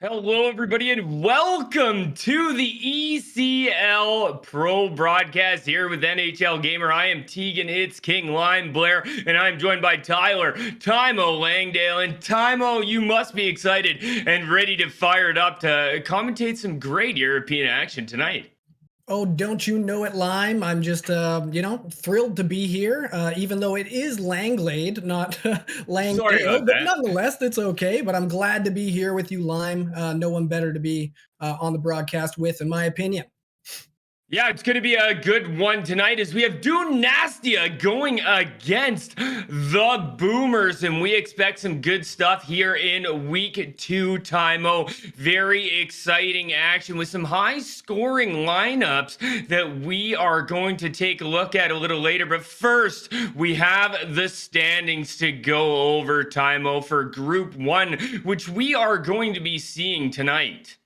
Hello, everybody, and welcome to the ECL Pro broadcast here with NHL Gamer. I am Tegan It's King Lime Blair, and I'm joined by Tyler Timo Langdale. And Timo, you must be excited and ready to fire it up to commentate some great European action tonight. Oh, don't you know it, Lime? I'm just, thrilled to be here, even though it is Langlade, not Sorry Langdale. about But that. nonetheless, it's okay. But I'm glad to be here with you, Lime. No one better to be on the broadcast with, in my opinion. Yeah, it's going to be a good one tonight as we have Dynastia going against the Boomers, and we expect some good stuff here in week 2, Timo. Very exciting action with some high scoring lineups that we are going to take a look at a little later. But first, we have the standings to go over, Timo, for Group 1, which we are going to be seeing tonight.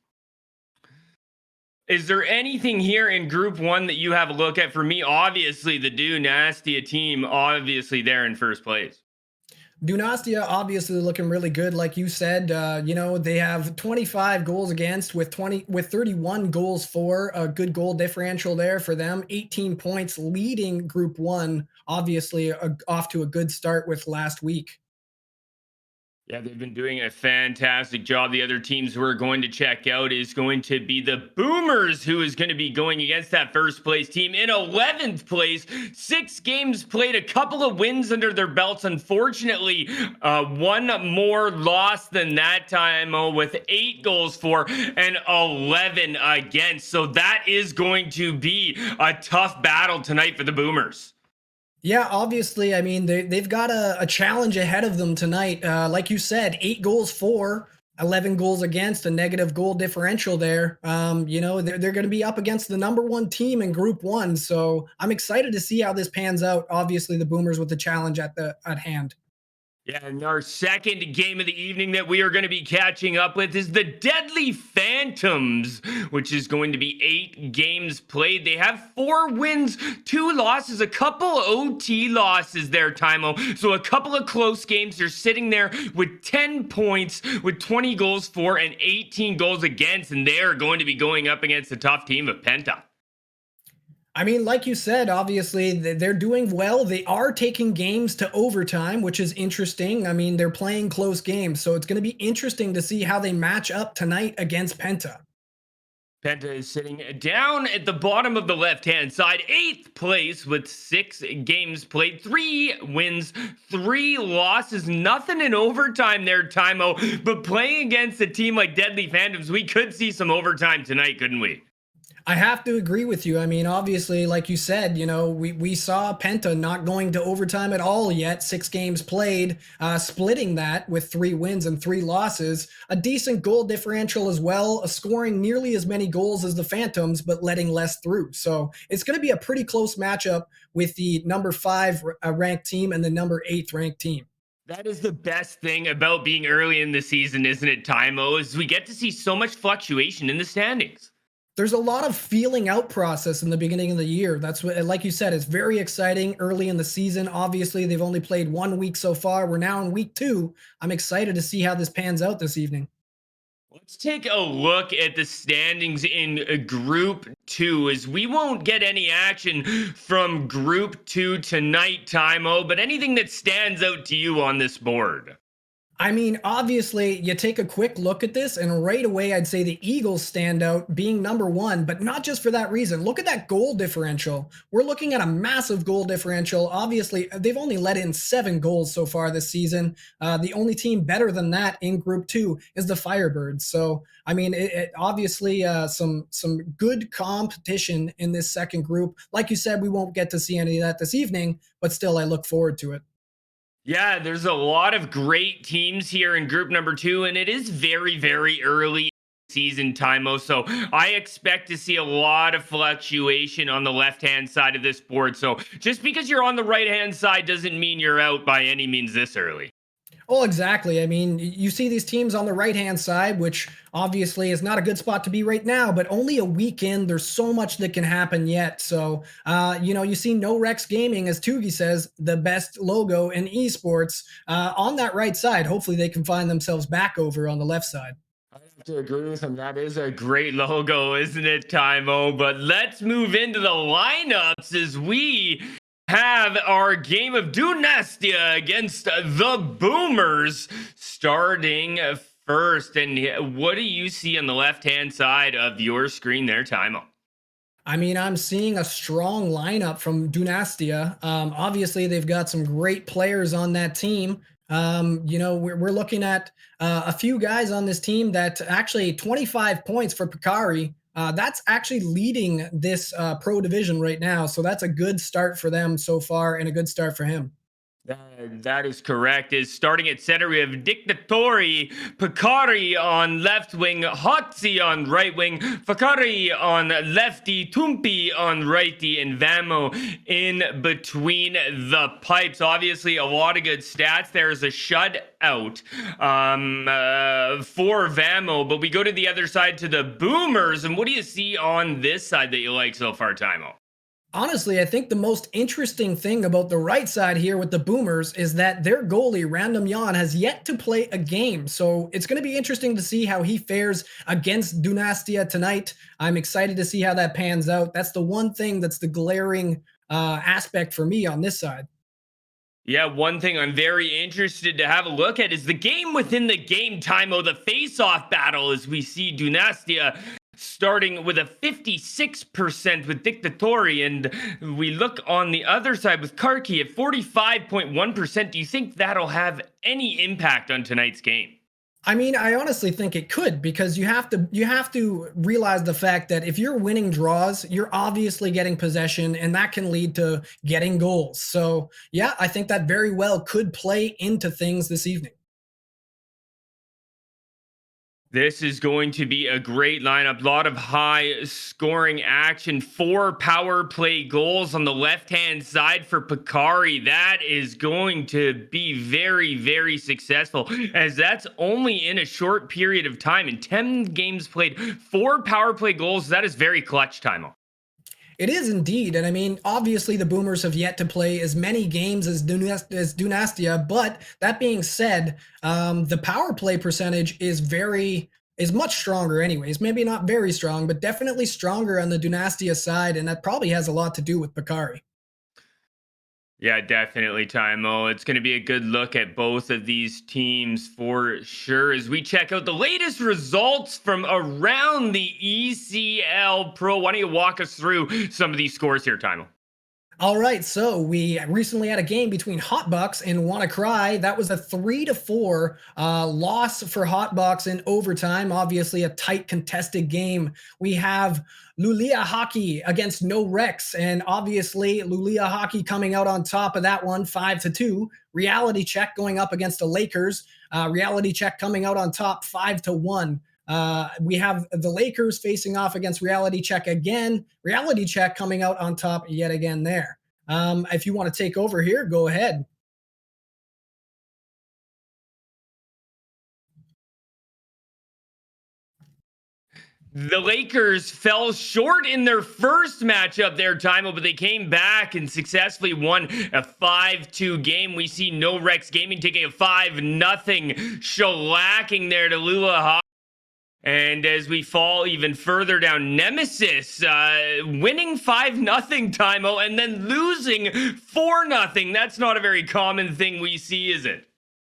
Is there anything here in Group 1 that you have a look at? For me, obviously, the Dynastia team, obviously, they're in first place. Dynastia obviously looking really good, like you said. They have 25 goals against with 31 goals for, a good goal differential there for them. 18 points, leading Group 1. Obviously, off to a good start with last week. Yeah, they've been doing a fantastic job. The other teams who are going to check out is going to be the Boomers, who is going to be going against that first place team in 11th place. 6 games played, a couple of wins under their belts. Unfortunately, one more loss than that time, with 8 goals for and 11 against. So that is going to be a tough battle tonight for the Boomers. Yeah, obviously. I mean, they've got a challenge ahead of them tonight. Like you said, 8 goals for, 11 goals against, a negative goal differential there. They're going to be up against the number one team in Group 1. So I'm excited to see how this pans out. Obviously, the Boomers with the challenge at hand. Yeah, and our second game of the evening that we are going to be catching up with is the Deadly Phantoms, which is going to be 8 games played. They have 4 wins, 2 losses, a couple OT losses there, Timo. So a couple of close games. They're sitting there with 10 points, with 20 goals for and 18 goals against, and they're going to be going up against the tough team of Penta. I mean, like you said, obviously they're doing well. They are taking games to overtime, which is interesting. I mean, they're playing close games, so it's going to be interesting to see how they match up tonight against Penta. Penta is sitting down at the bottom of the left-hand side, 8th place with 6 games played, 3 wins, 3 losses, nothing in overtime there, Timo. But playing against a team like Deadly Phantoms, we could see some overtime tonight, couldn't we? I have to agree with you. I mean, obviously, like you said, we saw Penta not going to overtime at all yet. 6 games played, splitting that with 3 wins and 3 losses. A decent goal differential as well, scoring nearly as many goals as the Phantoms, but letting less through. So it's going to be a pretty close matchup with the number 5 ranked team and the number 8th ranked team. That is the best thing about being early in the season, isn't it, Timo? Is we get to see so much fluctuation in the standings. There's a lot of feeling out process in the beginning of the year. That's what, like you said, it's very exciting early in the season. Obviously, they've only played 1 week so far. We're now in week 2. I'm excited to see how this pans out this evening. Let's take a look at the standings in Group 2, as we won't get any action from Group 2 tonight, Timo, but anything that stands out to you on this board? I mean, obviously, you take a quick look at this, and right away, I'd say the Eagles stand out being number 1, but not just for that reason. Look at that goal differential. We're looking at a massive goal differential. Obviously, they've only let in 7 goals so far this season. The only team better than that in Group 2 is the Firebirds. So, I mean, obviously some good competition in this second group. Like you said, we won't get to see any of that this evening, but still, I look forward to it. Yeah, there's a lot of great teams here in Group number 2, and it is very, very early season, Timo. So I expect to see a lot of fluctuation on the left-hand side of this board. So just because you're on the right-hand side doesn't mean you're out by any means this early. Well, exactly. I mean, you see these teams on the right hand side, which obviously is not a good spot to be right now, but only a week in. There's so much that can happen yet. So, you see No Rex Gaming, as Tugi says, the best logo in esports on that right side. Hopefully, they can find themselves back over on the left side. To agree with him. That is a great logo, isn't it, Timo? But let's move into the lineups as we have our game of Dynastia against the Boomers starting first. And what do you see on the left-hand side of your screen there, Timo? I mean, I'm seeing a strong lineup from Dynastia. Obviously, they've got some great players on that team. We're looking at a few guys on this team that actually 25 points for Picari. That's actually leading this pro division right now. So that's a good start for them so far and a good start for him. That is correct. Is starting at center, we have Dictatori, Picari on left wing, Hotzi on right wing, Fakari on lefty, Tumpi on righty, and Vamo in between the pipes. Obviously, a lot of good stats. There's a shutout for Vamo, but we go to the other side to the Boomers. And what do you see on this side that you like so far, Timo? Honestly, I think the most interesting thing about the right side here with the Boomers is that their goalie, Random Yan, has yet to play a game. So it's going to be interesting to see how he fares against Dynastia tonight. I'm excited to see how that pans out. That's the one thing that's the glaring aspect for me on this side. Yeah, one thing I'm very interested to have a look at is the game within the game, Timo, the face-off battle, as we see Dynastia starting with a 56% with Dictatori, and we look on the other side with Karki at 45.1%. Do you think that'll have any impact on tonight's game? I mean, I honestly think it could because you have to realize the fact that if you're winning draws, you're obviously getting possession and that can lead to getting goals. So, yeah, I think that very well could play into things this evening. This is going to be a great lineup. A lot of high scoring action. 4 power play goals on the left hand side for Picari. That is going to be very, very successful, as that's only in a short period of time. In 10 games played, 4 power play goals. That is very clutch, Timo. It is indeed. And I mean, obviously, the Boomers have yet to play as many games as Dynastia. But that being said, the power play percentage is much stronger, anyways. Maybe not very strong, but definitely stronger on the Dynastia side. And that probably has a lot to do with Picari. Yeah, definitely, Timo. It's going to be a good look at both of these teams for sure as we check out the latest results from around the ECL Pro. Why don't you walk us through some of these scores here, Timo? All right, so we recently had a game between Hotbox and WannaCry. That was a 3-4 loss for Hotbox in overtime. Obviously, a tight contested game. We have Lulia Hockey against No Rex, and obviously Lulia Hockey coming out on top of that one, 5-2. Reality Check going up against the Lakers. Reality Check coming out on top, 5-1. We have the Lakers facing off against Reality Check again. Reality Check coming out on top yet again there. If you want to take over here, go ahead. The Lakers fell short in their first matchup there, Timo, but they came back and successfully won a 5-2 game. We see No Rex Gaming taking a 5-0 shellacking there to Lula. And as we fall even further down, Nemesis winning 5-0, Timo, and then losing 4-0. That's not a very common thing we see, is it?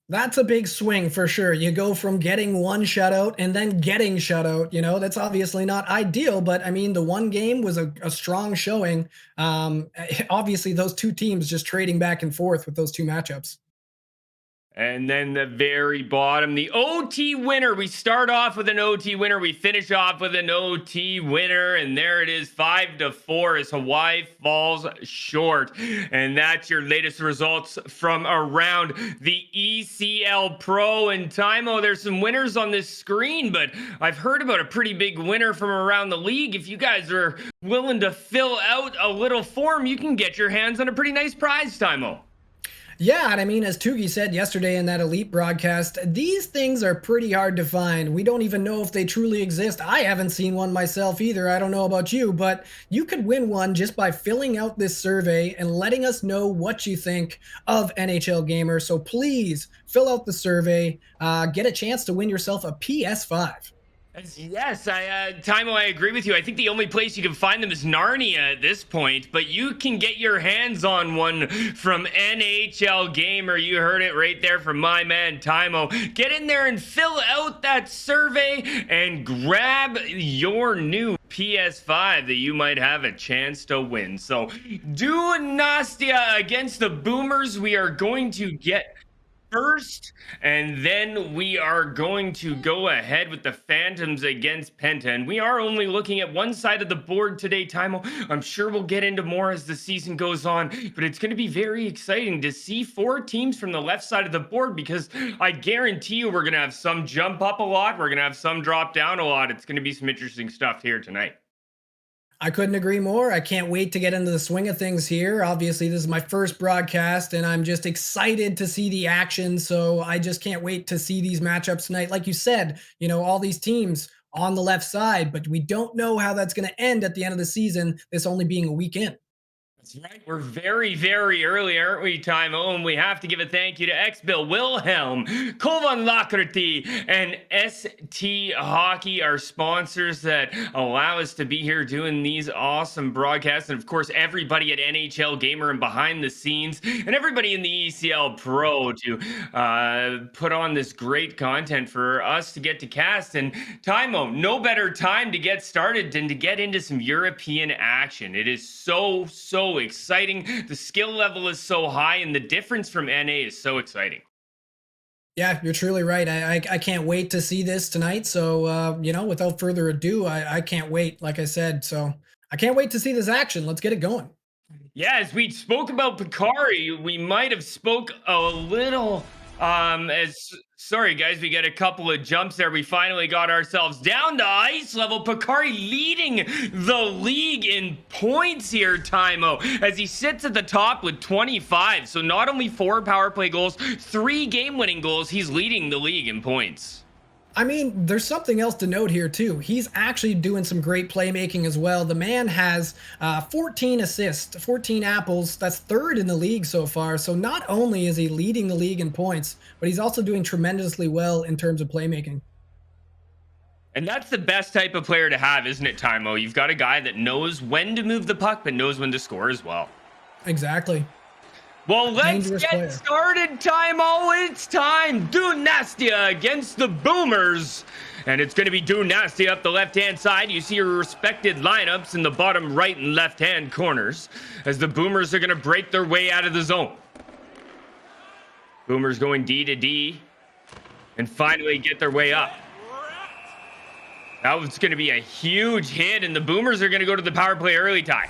That's a big swing for sure. You go from getting one shutout and then getting shutout. That's obviously not ideal, but I mean, the one game was a strong showing. Obviously, those two teams just trading back and forth with those two matchups. And then the very bottom, the OT winner. We start off with an OT winner. We finish off with an OT winner. And there it is, 5-4 as Hawaii falls short. And that's your latest results from around the ECL Pro. And Timo, there's some winners on this screen, but I've heard about a pretty big winner from around the league. If you guys are willing to fill out a little form, you can get your hands on a pretty nice prize, Timo. Yeah, and I mean, as Tugi said yesterday in that Elite broadcast, these things are pretty hard to find. We don't even know if they truly exist. I haven't seen one myself either. I don't know about you, but you could win one just by filling out this survey and letting us know what you think of NHL Gamer. So please fill out the survey, get a chance to win yourself a PS5. Yes, Timo, I agree with you. I think the only place you can find them is Narnia at this point, but you can get your hands on one from NHL Gamer. You heard it right there from my man Timo. Get in there and fill out that survey and grab your new PS5 that you might have a chance to win. So, Dynastia against the Boomers. We are going to get first, and then we are going to go ahead with the Phantoms against Penta. And we are only looking at one side of the board today, Timo. I'm sure we'll get into more as the season goes on, but it's going to be very exciting to see 4 teams from the left side of the board, because I guarantee you we're going to have some jump up a lot, we're going to have some drop down a lot. It's going to be some interesting stuff here tonight. I couldn't agree more. I can't wait to get into the swing of things here. Obviously, this is my first broadcast, and I'm just excited to see the action. So I just can't wait to see these matchups tonight. Like you said, all these teams on the left side, but we don't know how that's going to end at the end of the season, this only being a week in. That's right. We're very, very early, aren't we, Timo? And we have to give a thank you to X-Bill, Wilhelm, Kovan Lakrati, and ST Hockey, our sponsors that allow us to be here doing these awesome broadcasts. And of course, everybody at NHL Gamer and behind the scenes, and everybody in the ECL Pro to put on this great content for us to get to cast. And Timo, no better time to get started than to get into some European action. It is so exciting. The skill level is so high, and the difference from NA is so exciting. Yeah, you're truly right. I can't wait to see this tonight. So, without further ado, I can't wait, like I said. So I can't wait to see this action. Let's get it going. Yeah, as we spoke about Picari, we might have spoke a little sorry guys, we got a couple of jumps there. We finally got ourselves down to ice level. Picari leading the league in points here, Timo, as he sits at the top with 25. So not only 4 power play goals, 3 game-winning goals, he's leading the league in points. I mean, there's something else to note here, too. He's actually doing some great playmaking as well. The man has 14 assists, 14 apples. That's 3rd in the league so far. So not only is he leading the league in points, but he's also doing tremendously well in terms of playmaking. And that's the best type of player to have, isn't it, Timo? You've got a guy that knows when to move the puck, but knows when to score as well. Exactly. Well, let's get started, Timo. It's time. Dynastia against the Boomers. And it's going to be Dynastia up the left-hand side. You see your respected lineups in the bottom right and left-hand corners, as the Boomers are going to break their way out of the zone. Boomers going D to D and finally get their way up. That was going to be a huge hit, and the Boomers are going to go to the power play early tie.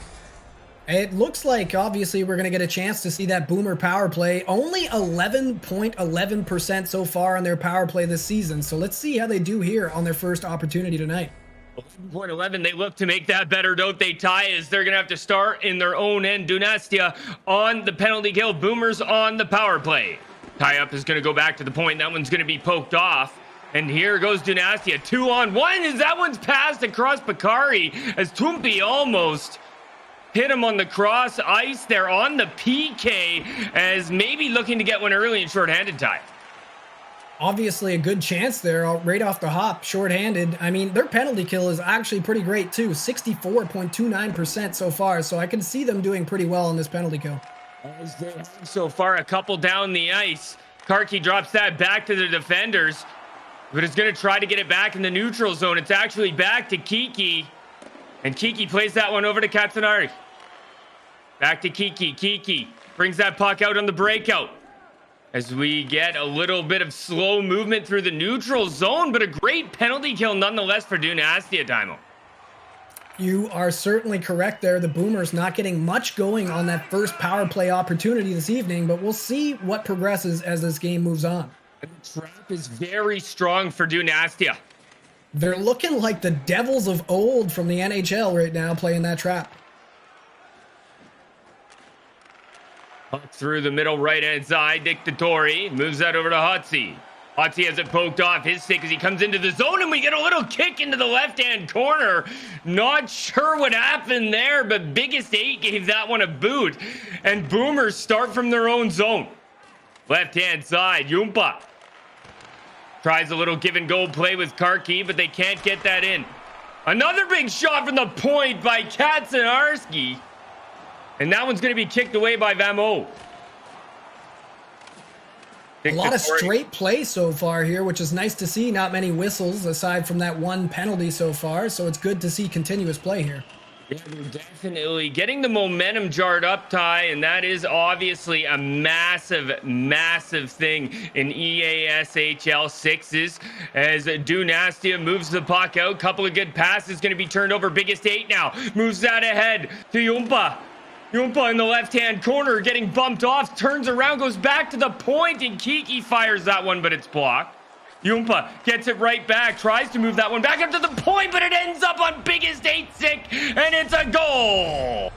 It looks like, obviously, we're going to get a chance to see that Boomer power play. Only 11.11% so far on their power play this season. So let's see how they do here on their first opportunity tonight. 11.11, they look to make that better, don't they, Ty? As they're going to have to start in their own end. Dynastia on the penalty kill, Boomers on the power play. Tie up is going to go back to the point. That one's going to be poked off. And here goes Dynastia, 2-on-1, as that one's passed across Picari, as Tumpi almost hit him on the cross ice there on the PK, as maybe looking to get one early and shorthanded, Ty. Obviously a good chance there right off the hop, shorthanded. I mean, their penalty kill is actually pretty great too, 64.29% so far. So I can see them doing pretty well on this penalty kill. So far, a couple down the ice. Karki drops that back to the defenders, but is going to try to get it back in the neutral zone. It's actually back to Kiki, and Kiki plays that one over to Katsunari. Back to Kiki. Kiki brings that puck out on the breakout, as we get a little bit of slow movement through the neutral zone, but a great penalty kill nonetheless for Dynastia, Timo. You are certainly correct there. The Boomers not getting much going on that first power play opportunity this evening, but we'll see what progresses as this game moves on. The trap is very strong for Dynastia. They're looking like the Devils of old from the NHL right now, playing that trap. Up through the middle right-hand side, Dictatori moves that over to Hotsy. Hotsy has it poked off his stick as he comes into the zone, and we get a little kick into the left-hand corner. Not sure what happened there, but Biggest 8 gave that one a boot. And Boomers start from their own zone. Left-hand side, Yumpa Tries a little give and go play with Karki, but they can't get that in. Another big shot from the point by Katsanarski. And that one's going to be kicked away by Vamo. A lot of straight play so far here, which is nice to see. Not many whistles aside from that one penalty so far. So it's good to see continuous play here. Yeah, they're definitely getting the momentum jarred up, Ty, and that is obviously a massive, massive thing in EASHL 6s as Dynastia moves the puck out. Couple of good passes going to be turned over. Biggest 8 now. Moves that ahead to Jumpa. Jumpa in the left-hand corner getting bumped off. Turns around, goes back to the point, and Kiki fires that one, but it's blocked. Jumpa gets it right back, tries to move that one back up to the point, but it ends up on biggest 8 sick, and it's a goal.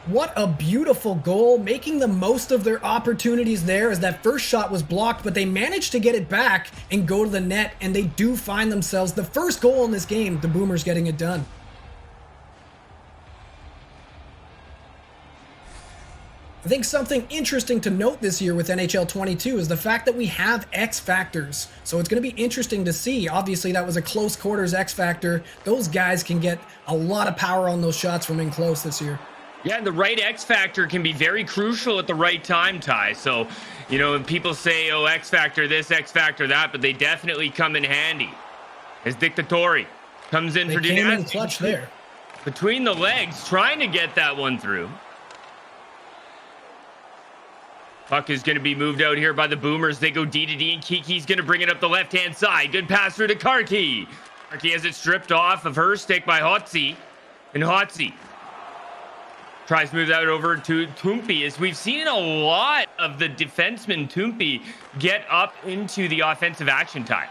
What a beautiful goal, making the most of their opportunities there as that first shot was blocked, but they managed to get it back and go to the net, and they do find themselves the first goal in this game, the Boomers getting it done. I think something interesting to note this year with NHL 22 is the fact that we have X factors. So it's going to be interesting to see. Obviously, that was a close quarters X factor. Those guys can get a lot of power on those shots from in close this year. Yeah, the right X factor can be very crucial at the right time, Ty. So, you know, when people say, oh, X factor this, X factor that, but they definitely come in handy. As Dictatori comes in for Dynastia. Came in clutch there. Between the legs, trying to get that one through. Puck is going to be moved out here by the Boomers. They go D to D, and Kiki's going to bring it up the left-hand side. Good pass through to Karki. Karki has it stripped off of her stick by Hotzi. And Hotzi tries to move that over to Tumpi. As we've seen a lot of the defenseman Tumpi get up into the offensive action time.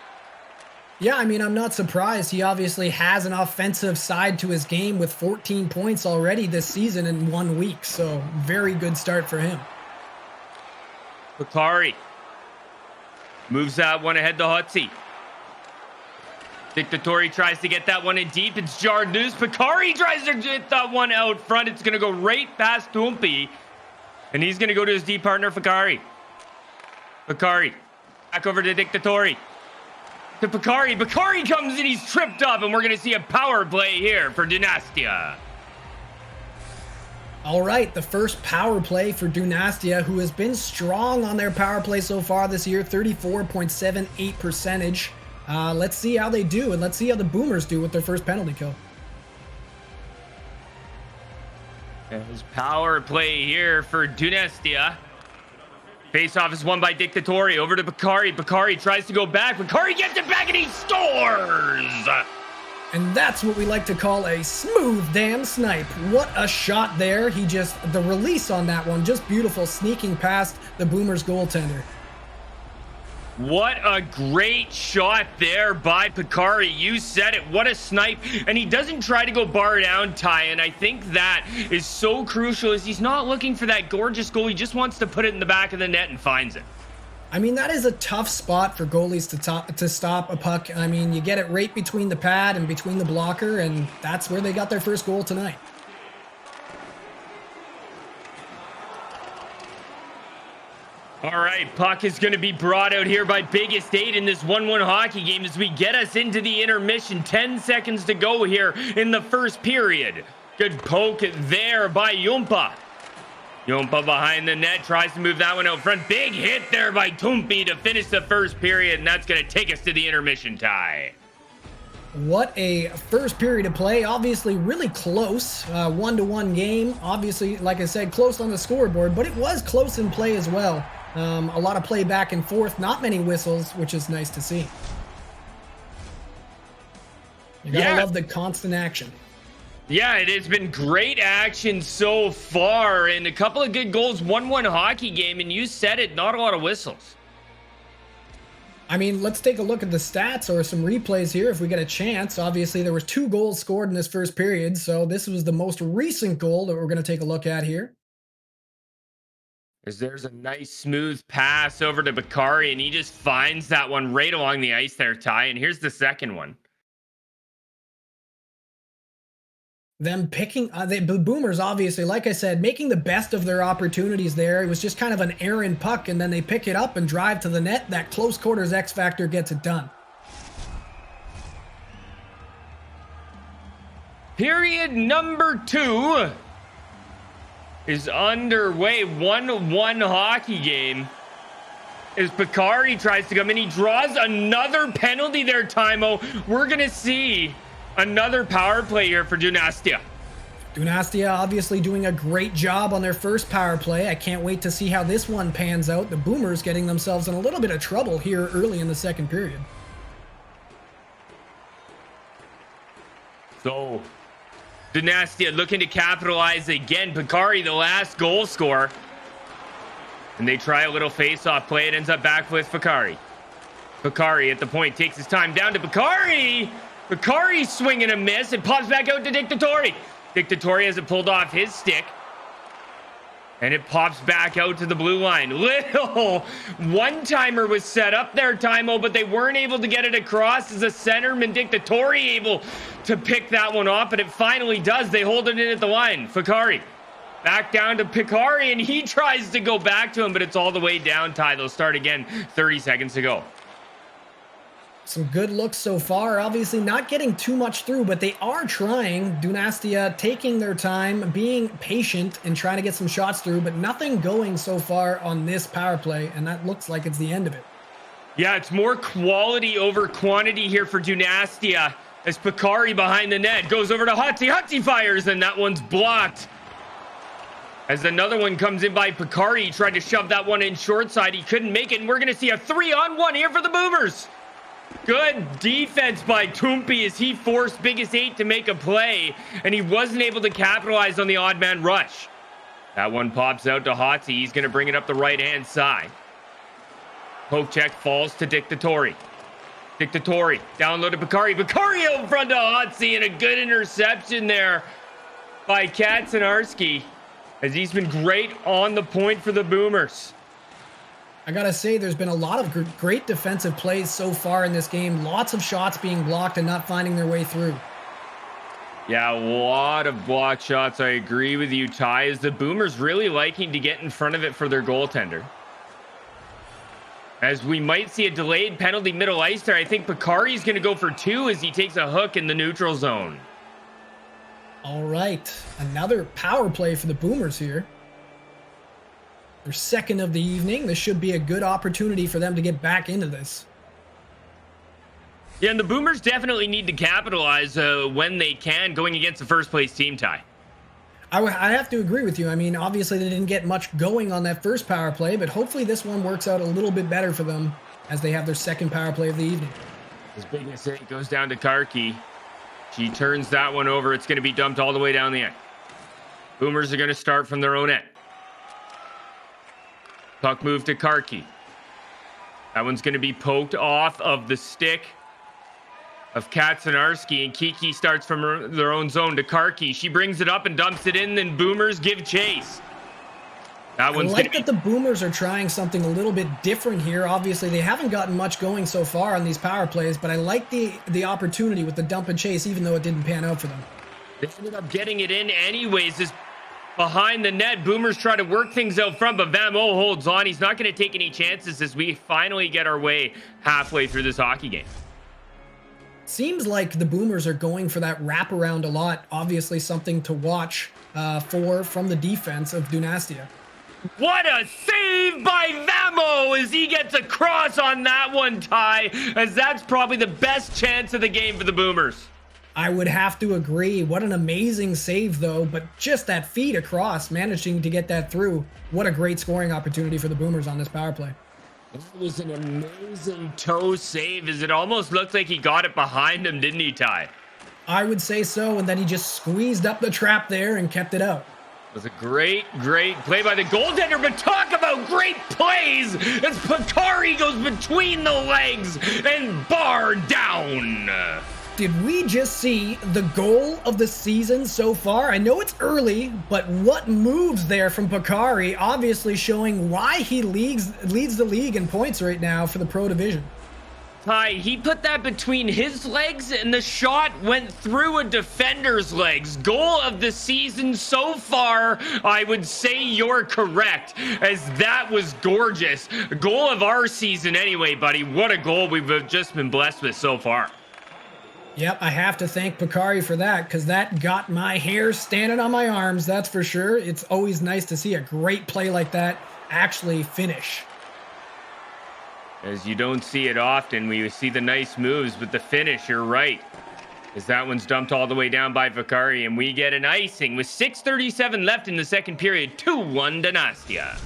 Yeah, I mean, I'm not surprised. He obviously has an offensive side to his game with 14 points already this season in 1 week. So very good start for him. Bakari moves that one ahead to Hotzi. Dictatori tries to get that one in deep. It's jarred loose. Bakari tries to get that one out front. It's going to go right past Tumpi. And he's going to go to his D partner, Bakari. Bakari back over to Dictatori. To Bakari. Bakari comes in. He's tripped up. And we're going to see a power play here for Dynastia. All right, the first power play for Dynastia, who has been strong on their power play so far this year, 34.78 percentage. Let's see how they do, and let's see how the Boomers do with their first penalty kill. His power play here for Dynastia. Face-off is won by Dictatori. Over to Bakari. Bakari tries to go back. Bakari gets it back, and he scores! And that's what we like to call a smooth damn snipe. What a shot there. The release on that one, just beautiful, sneaking past the Boomers goaltender. What a great shot there by Bakari. You said it. What a snipe. And he doesn't try to go bar down, Ty. And I think that is so crucial as he's not looking for that gorgeous goal. He just wants to put it in the back of the net and finds it. I mean, that is a tough spot for goalies to stop a puck. I mean, you get it right between the pad and between the blocker, and that's where they got their first goal tonight. All right, puck is going to be brought out here by Biggest 8 in this 1-1 hockey game as we get us into the intermission. 10 seconds to go here in the first period. Good poke there by Jumpa. Jumpa behind the net, tries to move that one out front. Big hit there by Tumpi to finish the first period, and that's going to take us to the intermission, Ty. What a first period of play. Obviously really close, 1-1 game. Obviously, like I said, close on the scoreboard, but it was close in play as well. A lot of play back and forth, not many whistles, which is nice to see. You gotta love the constant action. Yeah, it has been great action so far, and a couple of good goals, 1-1 hockey game, and you said it, not a lot of whistles. I mean, let's take a look at the stats or some replays here if we get a chance. Obviously, there were 2 goals scored in this first period, so this was the most recent goal that we're going to take a look at here. As there's a nice smooth pass over to Bakari, and he just finds that one right along the ice there, Ty, and here's the second one. them picking the Boomers, obviously, like I said, making the best of their opportunities there. It was just kind of an errant puck, and then they pick it up and drive to the net. That close quarters X factor gets it done. Period number 2 is underway. 1-1 hockey game. As Bakari tries to come in, he draws another penalty there, Timo. We're going to see another power play here for Dynastia. Dynastia obviously doing a great job on their first power play. I can't wait to see how this one pans out. The Boomers getting themselves in a little bit of trouble here early in the second period. So, Dynastia looking to capitalize again. Bakari, the last goal scorer. And they try a little face-off play. It ends up back with Bakari. Bakari at the point takes his time down to Bakari. Bakari swing and a miss. It pops back out to Dictatori. Dictatori has it pulled off his stick. And it pops back out to the blue line. Little one-timer was set up there, Timo, but they weren't able to get it across. As a centerman, Dictatori able to pick that one off, but it finally does. They hold it in at the line. Bakari back down to Bakari, and he tries to go back to him, but it's all the way down. Ty, they'll start again 30 seconds to go. Some good looks so far. Obviously not getting too much through, but they are trying. Dynastia taking their time, being patient, and trying to get some shots through, but nothing going so far on this power play, and that looks like it's the end of it. Yeah, it's more quality over quantity here for Dynastia. As Bakari behind the net goes over to Hotzi. Hotzi fires, and that one's blocked. As another one comes in by Bakari, he tried to shove that one in short side. He couldn't make it, and we're going to see a 3-on-1 here for the Boomers. Good defense by Toompi as he forced Biggest 8 to make a play, and he wasn't able to capitalize on the odd man rush. That one pops out to Hotzi. He's going to bring it up the right-hand side. Poke check falls to Dictatori. Dictatori down low to Bakari. Bakari out in front of Hotzi, and a good interception there by Katsanarski, as he's been great on the point for the Boomers. I gotta say, there's been a lot of great defensive plays so far in this game. Lots of shots being blocked and not finding their way through. Yeah, a lot of block shots. I agree with you, Ty. Is the Boomers really liking to get in front of it for their goaltender? As we might see a delayed penalty middle ice there. I think Bakari's going to go for 2 as he takes a hook in the neutral zone. All right, another power play for the Boomers here. Their second of the evening. This should be a good opportunity for them to get back into this. Yeah, and the Boomers definitely need to capitalize when they can, going against the first place team, Ty. I have to agree with you. I mean, obviously they didn't get much going on that first power play, but hopefully this one works out a little bit better for them as they have their second power play of the evening. As Biggest 8 goes down to Karki. She turns that one over. It's going to be dumped all the way down the end. Boomers are going to start from their own end. Puck move to Karki. That one's going to be poked off of the stick of Katsanarski, and Kiki starts from their own zone to Karki. She brings it up and dumps it in, then Boomers give chase. That one's I like that the Boomers are trying something a little bit different here. Obviously, they haven't gotten much going so far on these power plays, but I like the opportunity with the dump and chase, even though it didn't pan out for them. They ended up getting it in anyways. This behind the net, Boomers try to work things out front, but Vamo holds on. He's not going to take any chances as we finally get our way halfway through this hockey game. Seems like the Boomers are going for that wraparound a lot. Obviously, something to watch from the defense of Dynastia. What a save by Vamo as he gets a cross on that one, Ty, as that's probably the best chance of the game for the Boomers. I would have to agree. What an amazing save, though, but just that feed across, managing to get that through. What a great scoring opportunity for the Boomers on this power play. It was an amazing toe save, as it almost looked like he got it behind him, didn't he, Ty? I would say so, and then he just squeezed up the trap there and kept it out. It was a great play by the goaltender, but talk about great plays as Bakari goes between the legs and bar down. Did we just see the goal of the season so far? I know it's early, but what moves there from Bakari, obviously showing why he leads the league in points right now for the Pro Division. Ty, he put that between his legs and the shot went through a defender's legs. Goal of the season so far, I would say you're correct, as that was gorgeous. Goal of our season anyway, buddy. What a goal we've just been blessed with so far. Yep, I have to thank Bakari for that, because that got my hair standing on my arms, that's for sure. It's always nice to see a great play like that actually finish. As you don't see it often, we see the nice moves, but the finish, you're right. As that one's dumped all the way down by Vakari, and we get an icing with 6:37 left in the second period, 2-1 Dynastia.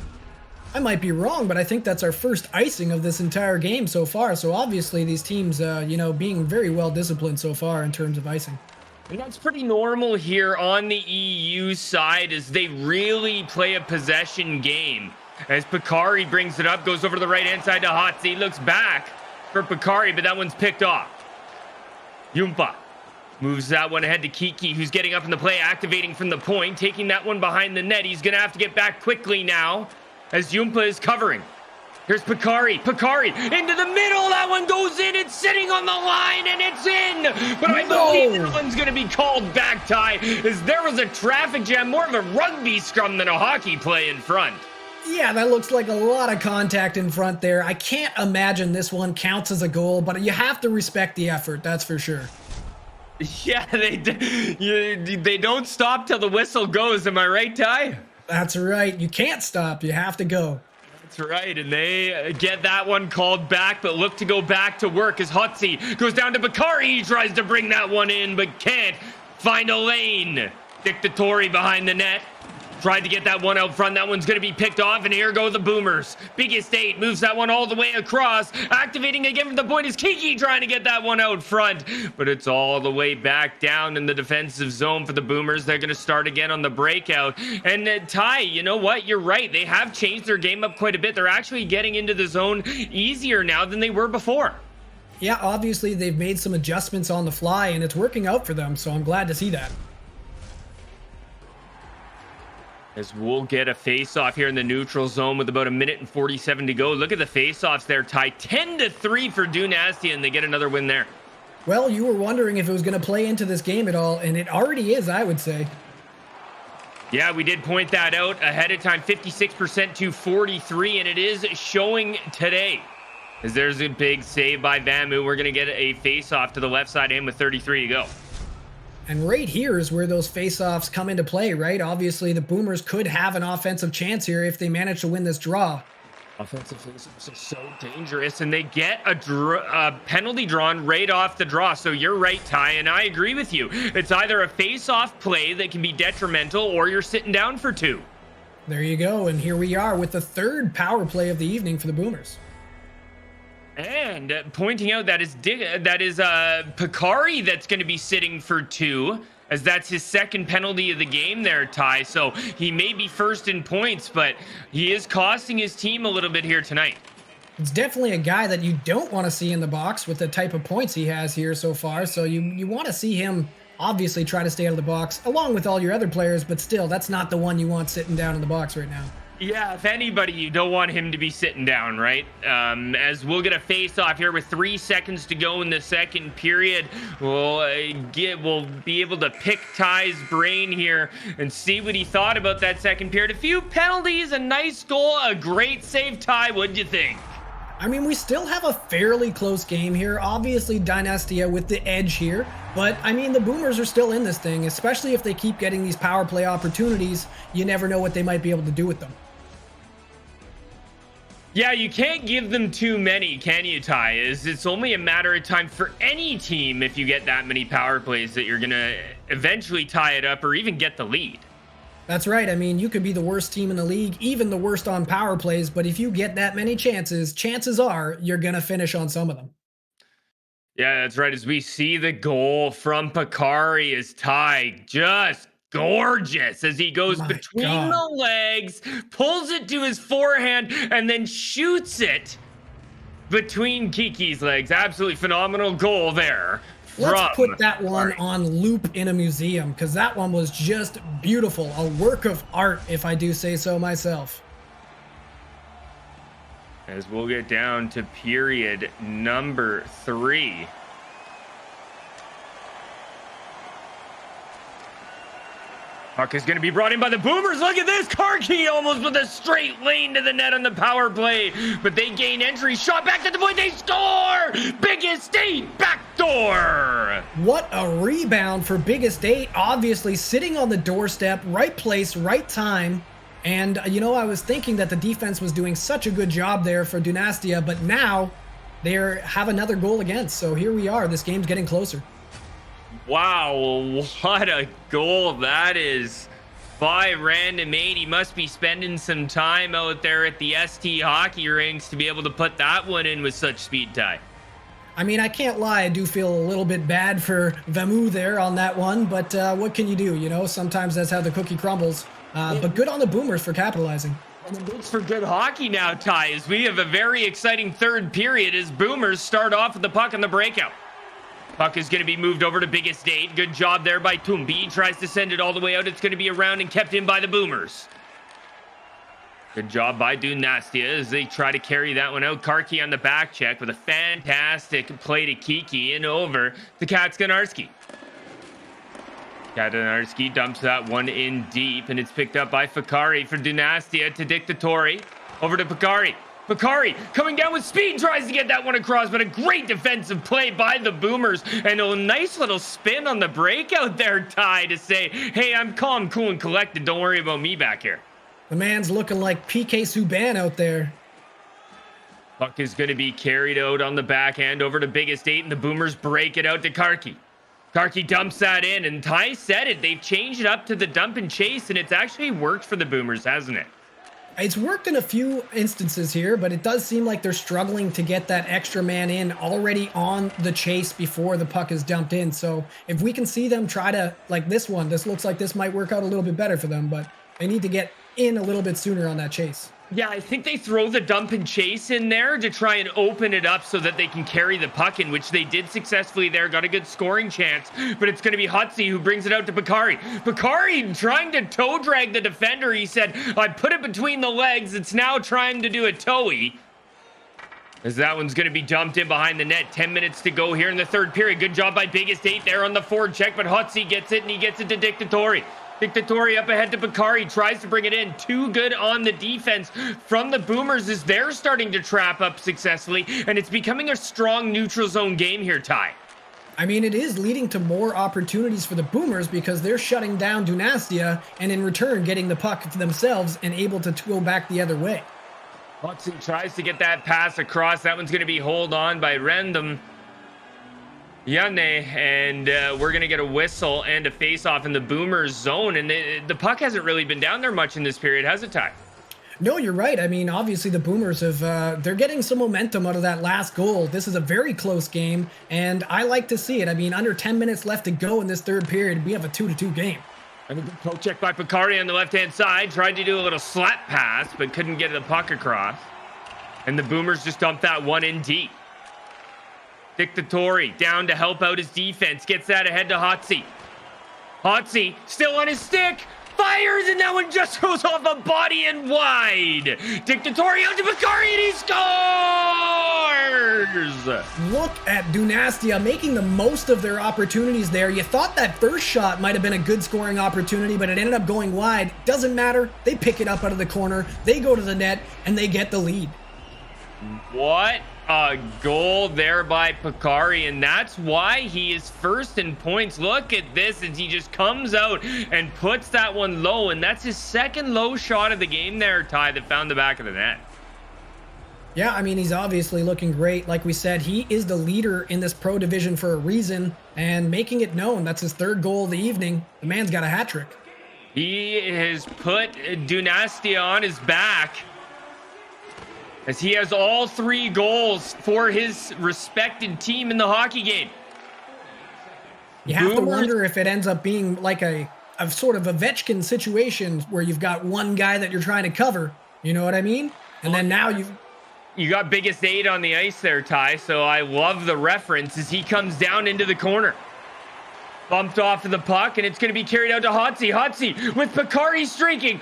I might be wrong, but I think that's our first icing of this entire game so far. So obviously these teams, being very well disciplined so far in terms of icing. And that's pretty normal here on the EU side, as they really play a possession game. As Bakari brings it up, goes over to the right-hand side to Hotzi, looks back for Bakari, but that one's picked off. Yumpa moves that one ahead to Kiki, who's getting up in the play, activating from the point, taking that one behind the net. He's going to have to get back quickly now, as Yumpa is covering. Here's Bakari into the middle. That one goes in. It's sitting on the line, and it's in. But I believe that one's going to be called back, Ty, as there was a traffic jam, more of a rugby scrum than a hockey play in front. Yeah, that looks like a lot of contact in front there. I can't imagine this one counts as a goal, but you have to respect the effort, that's for sure. Yeah, they don't stop till the whistle goes. Am I right, Ty? That's right. You can't stop. You have to go. That's right, and they get that one called back, but look to go back to work as Hotzi goes down to Bakari. He tries to bring that one in, but can't find a lane. Dictatori behind the net. Tried to get that one out front. That one's going to be picked off, and here go the Boomers. Biggest 8 moves that one all the way across. Activating again from the point is Kiki trying to get that one out front, but it's all the way back down in the defensive zone for the Boomers. They're going to start again on the breakout. And Ty, you know what? You're right. They have changed their game up quite a bit. They're actually getting into the zone easier now than they were before. Yeah, obviously they've made some adjustments on the fly, and it's working out for them, so I'm glad to see that. As we'll get a face-off here in the neutral zone with about 1:47 to go. Look at the face-offs there, Ty. 10-3 for Dynastia, and they get another win there. Well, you were wondering if it was going to play into this game at all, and it already is, I would say. Yeah, we did point that out ahead of time. 56% to 43, and it is showing today. As there's a big save by Vamu. We're going to get a face-off to the left side in with 33 to go. And right here is where those face-offs come into play, right? Obviously, the Boomers could have an offensive chance here if they manage to win this draw. Offensive face-offs are so dangerous, and they get a penalty drawn right off the draw. So you're right, Ty, and I agree with you. It's either a face-off play that can be detrimental, or you're sitting down for 2. There you go, and here we are with the third power play of the evening for the Boomers. And pointing out that is Bakari that's going to be sitting for 2, as that's his second penalty of the game there, Ty. So he may be first in points, but he is costing his team a little bit here tonight. It's definitely a guy that you don't want to see in the box with the type of points he has here so far. So you want to see him obviously try to stay out of the box along with all your other players, but still, that's not the one you want sitting down in the box right now. Yeah, if anybody, you don't want him to be sitting down, right? As we'll get a face-off here with 3 seconds to go in the second period. We'll be able to pick Ty's brain here and see what he thought about that second period. A few penalties, a nice goal, a great save, Ty. What'd you think? I mean, we still have a fairly close game here. Obviously, Dynastia with the edge here. But, I mean, the Boomers are still in this thing, especially if they keep getting these power play opportunities. You never know what they might be able to do with them. Yeah, you can't give them too many, can you, Ty? It's only a matter of time for any team if you get that many power plays that you're going to eventually tie it up or even get the lead. That's right. I mean, you could be the worst team in the league, even the worst on power plays, but if you get that many chances, chances are you're going to finish on some of them. Yeah, that's right. As we see the goal from Bakari, as Ty just gorgeous as he goes between the legs, pulls it to his forehand, and then shoots it between Kiki's legs. Absolutely phenomenal goal there. Let's put that one on loop in a museum, because that one was just beautiful. A work of art, if I do say so myself. as we'll get down to period number 3. Puck is going to be brought in by the Boomers. Look at this. Karki almost with a straight lane to the net on the power play. But they gain entry. Shot back to the point. They score. Biggest 8 backdoor. What a rebound for Biggest 8. Obviously sitting on the doorstep. Right place, right time. And, you know, I was thinking that the defense was doing such a good job there for Dynastia. But now they have another goal against. So here we are. This game's getting closer. Wow, what a goal that is by Random 8. He must be spending some time out there at the ST hockey rinks to be able to put that one in with such speed, Ty. I mean, I can't lie. I do feel a little bit bad for Vamu there on that one, but what can you do? You know, sometimes that's how the cookie crumbles. But good on the Boomers for capitalizing. And it's for good hockey now, Ty, as we have a very exciting third period as Boomers start off with the puck on the breakout. Puck is going to be moved over to Biggest 8. Good job there by Tumbi. Tries to send it all the way out. It's going to be around and kept in by the Boomers. Good job by Dynastia as they try to carry that one out. Karki on the back check with a fantastic play to Kiki and over to Kaczynarski. Kaczynarski dumps that one in deep, and it's picked up by Fakari for Dynastia to Dictatori. Over to Fakari. Bakari coming down with speed, tries to get that one across, but a great defensive play by the Boomers and a nice little spin on the breakout there, Ty, to say, hey, I'm calm, cool, and collected. Don't worry about me back here. The man's looking like PK Subban out there. Puck is going to be carried out on the backhand over to Biggest 8, and the Boomers break it out to Karki. Karki dumps that in, and Ty said it. They've changed it up to the dump and chase, and it's actually worked for the Boomers, hasn't it? It's worked in a few instances here, but it does seem like they're struggling to get that extra man in already on the chase before the puck is dumped in. So if we can see them try to, like this one, this looks like this might work out a little bit better for them, but they need to get in a little bit sooner on that chase. Yeah, I think they throw the dump and chase in there to try and open it up so that they can carry the puck in, which they did successfully there. Got a good scoring chance, but it's going to be Hutzi who brings it out to Bakari. Bakari trying to toe drag the defender. He said, I put it between the legs. It's now trying to do a toey. As that one's going to be dumped in behind the net. 10 minutes to go here in the third period. Good job by Biggest 8 there on the forward check, but Hutzi gets it, and he gets it to Dictatori. Dictatori up ahead to Bakari, tries to bring it in. Too good on the defense from the Boomers as they're starting to trap up successfully, and it's becoming a strong neutral zone game here, Ty. I mean, it is leading to more opportunities for the Boomers because they're shutting down Dynastia and in return getting the puck themselves and able to go back the other way. Hudson tries to get that pass across. That one's going to be hold on by Random Yane, and we're going to get a whistle and a face-off in the Boomers zone, and the puck hasn't really been down there much in this period, has it, Ty? No, you're right. I mean, obviously the Boomers have, they're getting some momentum out of that last goal. This is a very close game, and I like to see it. I mean, under 10 minutes left to go in this third period, we have a 2-2 game. And a good poke check by Bakari on the left-hand side. Tried to do a little slap pass, but couldn't get the puck across. And the Boomers just dumped that one in deep. Dictatori down to help out his defense. Gets that ahead to Hotzi. Hotzi still on his stick. Fires, and that one just goes off a body and wide. Dictatori out to Bakari, and he scores! Look at Dynastia making the most of their opportunities there. You thought that first shot might have been a good scoring opportunity, but it ended up going wide. Doesn't matter. They pick it up out of the corner. They go to the net, and they get the lead. What a goal there by Bakari, and that's why he is first in points. Look at this as he just comes out and puts that one low, and that's his second low shot of the game there, Ty, that found the back of the net. Yeah, I mean, he's obviously looking great. Like we said, he is the leader in this pro division for a reason, and making it known. That's his third goal of the evening. The man's got a hat trick. He has put Dynastia on his back, as he has all 3 goals for his respected team in the hockey game. You have to wonder if it ends up being like a sort of Ovechkin situation where you've got one guy that you're trying to cover. You know what I mean? And then now you got Biggest 8 on the ice there, Ty, so I love the reference as he comes down into the corner. Bumped off of the puck, and it's going to be carried out to Hotzi. Hotzi with Bakari streaking.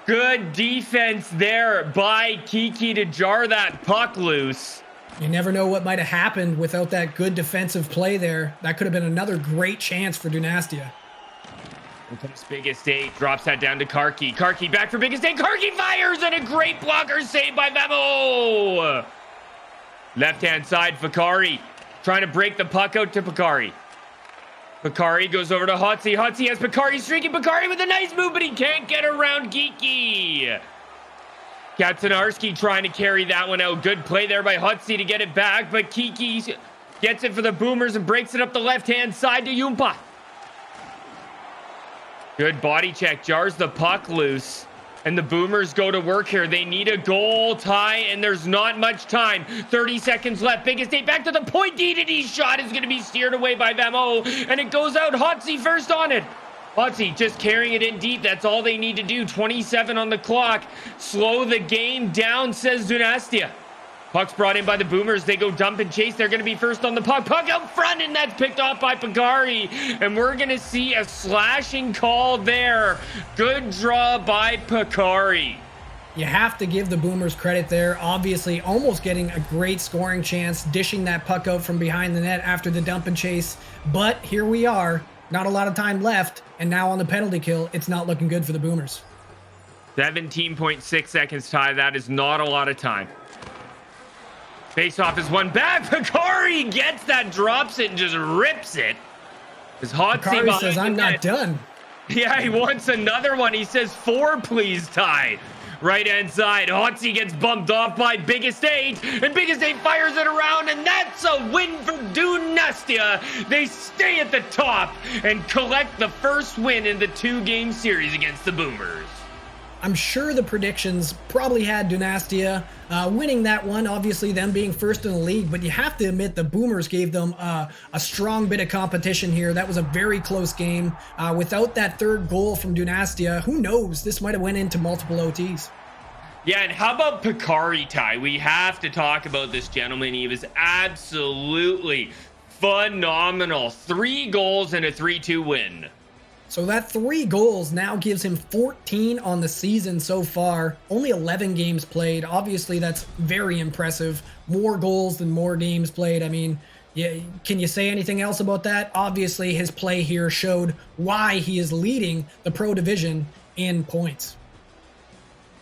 Good defense there by Kiki to jar that puck loose. You never know what might have happened without that good defensive play there. That could have been another great chance for Dynastia. Biggest Eight drops that down to Karki. Karki back for Biggest Eight. Karki fires and a great blocker save by Memo. Left-hand side, Fakari trying to break the puck out to Pakari. Pakari goes over to Hotzi. Hotzi has Pakari streaking. Pakari with a nice move, but he can't get around Geeky. Katsanarski trying to carry that one out. Good play there by Hotzi to get it back, but Kiki gets it for the Boomers and breaks it up the left-hand side to Yumpa. Good body check, jars the puck loose, and the Boomers go to work here. They need a goal tie, and there's not much time. 30 seconds left. Biggest Eight back to the point. DDD's shot is going to be steered away by Vamo, and it goes out. Hotzi first on it. Hotzi just carrying it in deep. That's all they need to do. 27 on the clock. Slow the game down, says Dynastia. Puck's brought in by the Boomers. They go dump and chase. They're going to be first on the puck. Puck out front, and that's picked off by Pagari. And we're going to see a slashing call there. Good draw by Pagari. You have to give the Boomers credit there. Obviously, almost getting a great scoring chance, dishing that puck out from behind the net after the dump and chase. But here we are. Not a lot of time left. And now on the penalty kill, it's not looking good for the Boomers. 17.6 seconds, Ty. That is not a lot of time. Face-off is one back. Pakari gets that, drops it, and just rips it. His Pakari says, I'm not done. Yeah, he wants another one. He says, 4, please, Ty. Right-hand side, Hotzi gets bumped off by Biggest Eight, and Biggest Eight fires it around, and that's a win for Dynastia. They stay at the top and collect the first win in the 2-game series against the Boomers. I'm sure the predictions probably had Dynastia winning that one, obviously them being first in the league, but you have to admit the Boomers gave them a strong bit of competition here. That was a very close game. Without that third goal from Dynastia, who knows? This might have went into multiple OTs. Yeah, and how about Pakari, Ty? We have to talk about this gentleman. He was absolutely phenomenal. 3 goals and a 3-2 win. So that 3 goals now gives him 14 on the season so far. Only 11 games played. Obviously, that's very impressive. More goals than more games played. I mean, yeah, can you say anything else about that? Obviously, his play here showed why he is leading the Pro Division in points.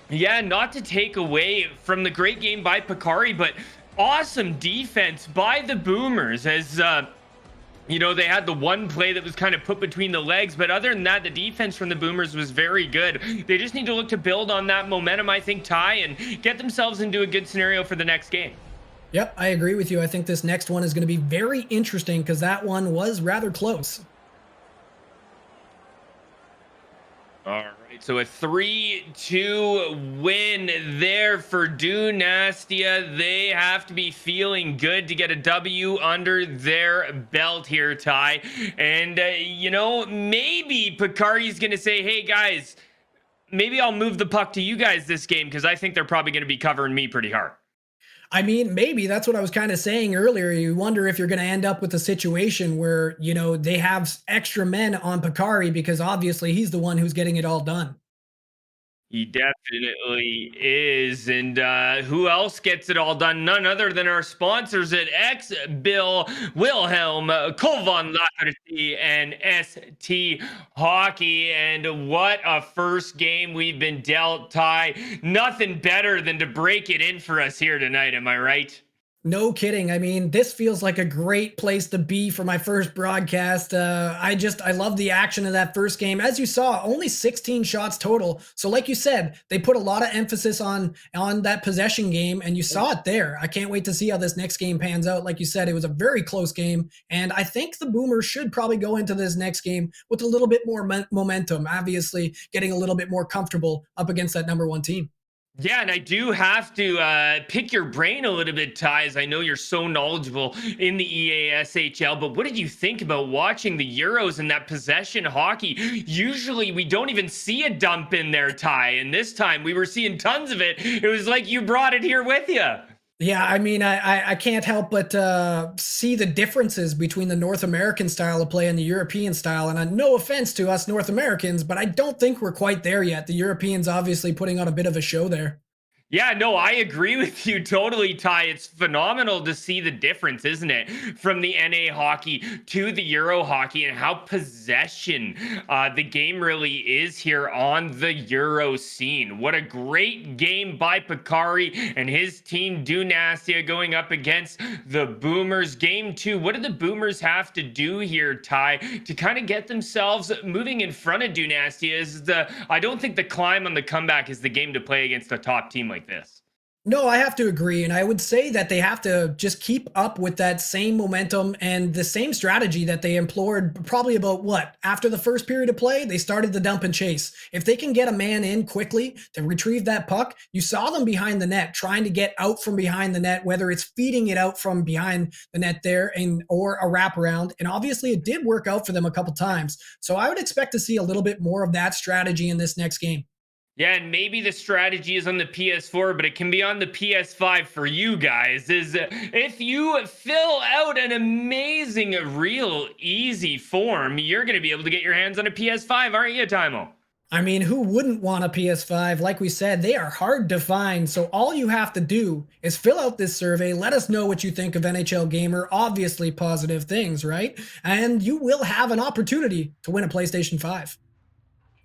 Yeah, not to take away from the great game by Pakari, but awesome defense by the Boomers as... you know, they had the one play that was kind of put between the legs, but other than that, the defense from the Boomers was very good. They just need to look to build on that momentum, I think, Ty, and get themselves into a good scenario for the next game. Yep, I agree with you. I think this next one is going to be very interesting because that one was rather close. All right, so a 3-2 win there for Dynastia. They have to be feeling good to get a W under their belt here, Ty. And, you know, maybe Pakari's going to say, hey, guys, maybe I'll move the puck to you guys this game because I think they're probably going to be covering me pretty hard. I mean, maybe that's what I was kind of saying earlier. You wonder if you're going to end up with a situation where, you know, they have extra men on Pakari because obviously he's the one who's getting it all done. He definitely is. And who else gets it all done? None other than our sponsors at X, Bill, Wilhelm, Kovan Lakerty, and ST Hockey. And what a first game we've been dealt, Ty. Nothing better than to break it in for us here tonight. Am I right? No kidding. I mean, this feels like a great place to be for my first broadcast. I love the action of that first game. As you saw, only 16 shots total. So like you said, they put a lot of emphasis on that possession game, and you saw it there. I can't wait to see how this next game pans out. Like you said, it was a very close game, and I think the Boomers should probably go into this next game with a little bit more momentum, obviously getting a little bit more comfortable up against that number 1 team. Yeah, and I do have to pick your brain a little bit, Ty, as I know you're so knowledgeable in the EASHL, but what did you think about watching the Euros and that possession hockey? Usually we don't even see a dump in there, Ty, and this time we were seeing tons of it. It was like you brought it here with you. Yeah, I mean, I can't help but see the differences between the North American style of play and the European style. And no offense to us North Americans, but I don't think we're quite there yet. The Europeans obviously putting on a bit of a show there. Yeah, no, I agree with you totally, Ty. It's phenomenal to see the difference, isn't it? From the NA hockey to the Euro hockey and how possession the game really is here on the Euro scene. What a great game by Picari and his team, Dynastia, going up against the Boomers. Game two, what do the Boomers have to do here, Ty, to kind of get themselves moving in front of Dynastia? I don't think the climb on the comeback is the game to play against a top team like this. No, I have to agree. And I would say that they have to just keep up with that same momentum and the same strategy that they employed probably about what? After the first period of play, they started the dump and chase. If they can get a man in quickly to retrieve that puck, you saw them behind the net trying to get out from behind the net, whether it's feeding it out from behind the net there and or a wraparound. And obviously it did work out for them a couple times. So I would expect to see a little bit more of that strategy in this next game. Yeah, and maybe the strategy is on the PS4, but it can be on the PS5 for you guys. Is if you fill out an amazing, real easy form, you're going to be able to get your hands on a PS5, aren't you, Timo? I mean, who wouldn't want a PS5? Like we said, they are hard to find. So all you have to do is fill out this survey. Let us know what you think of NHL Gamer. Obviously, positive things, right? And you will have an opportunity to win a PlayStation 5.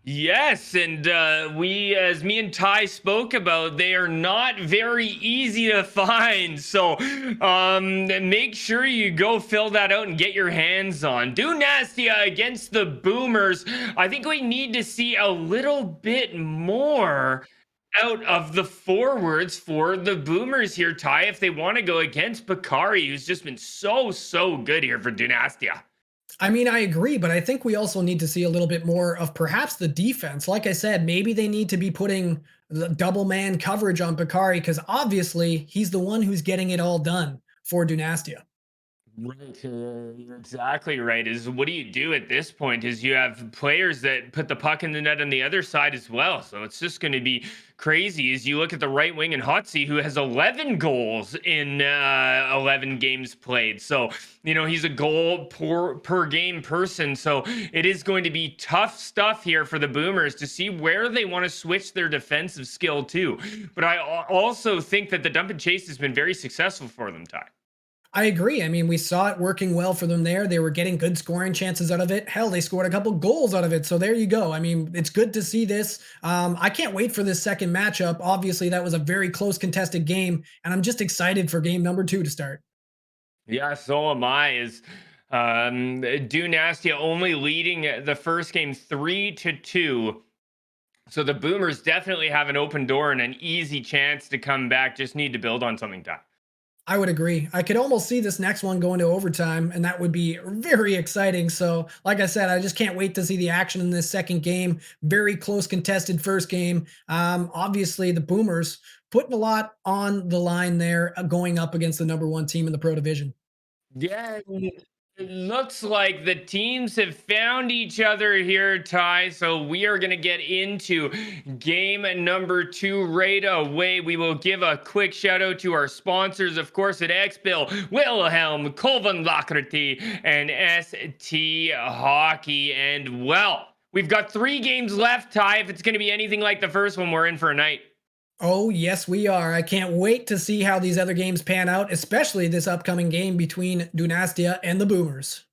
Yes, and as me and Ty spoke about, they are not very easy to find. So make sure you go fill that out and get your hands on. Dynastia against the Boomers. I think we need to see a little bit more out of the forwards for the Boomers here, Ty, if they want to go against Bakari, who's just been so good here for Dynastia. I mean, I agree, but I think we also need to see a little bit more of perhaps the defense. Like I said, maybe they need to be putting the double man coverage on Bakari because obviously he's the one who's getting it all done for Dynastia. Right, you're exactly right. Is what do you do at this point? Is you have players that put the puck in the net on the other side as well. So it's just going to be crazy. As you look at the right wing and Hotsy, who has 11 goals in 11 games played. So he's a goal per game person. So it is going to be tough stuff here for the Boomers to see where they want to switch their defensive skill to. But I also think that the dump and chase has been very successful for them, Ty. I agree. I mean, we saw it working well for them there. They were getting good scoring chances out of it. Hell, they scored a couple goals out of it. So there you go. I mean, it's good to see this. I can't wait for this second matchup. Obviously, that was a very close contested game, and I'm just excited for game number 2 to start. Yeah, so am I. Is Dynastia only leading the first game 3-2. So the Boomers definitely have an open door and an easy chance to come back. Just need to build on something, Ty. I would agree. I could almost see this next one going to overtime, and that would be very exciting. So, like I said, I just can't wait to see the action in this second game. Very close contested first game. Obviously, the Boomers putting a lot on the line there, going up against the number 1 team in the Pro Division. Yeah, it looks like the teams have found each other here, Ty. So we are going to get into game number 2 right away. We will give a quick shout out to our sponsors, of course, at XBill, Wilhelm, Colvin Lockerty, and ST Hockey. And well, we've got 3 games left, Ty. If it's going to be anything like the first one, we're in for a night. Oh, yes, we are. I can't wait to see how these other games pan out, especially this upcoming game between Dynastia and the Boomers.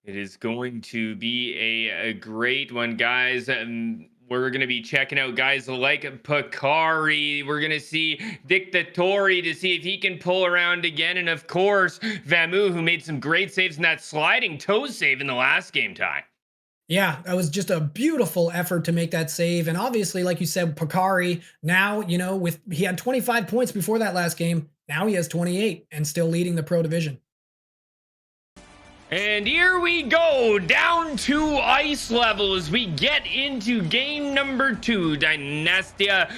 It is going to be a great one, guys. We're going to be checking out guys like Picari. We're going to see Dictatori to see if he can pull around again. And of course, Vamu, who made some great saves in that sliding toe save in the last game, Ty. Yeah, that was just a beautiful effort to make that save. And obviously, like you said, Picari now, with he had 25 points before that last game. Now he has 28 and still leading the Pro Division. And here we go, down to ice level as we get into game number 2. Dynastia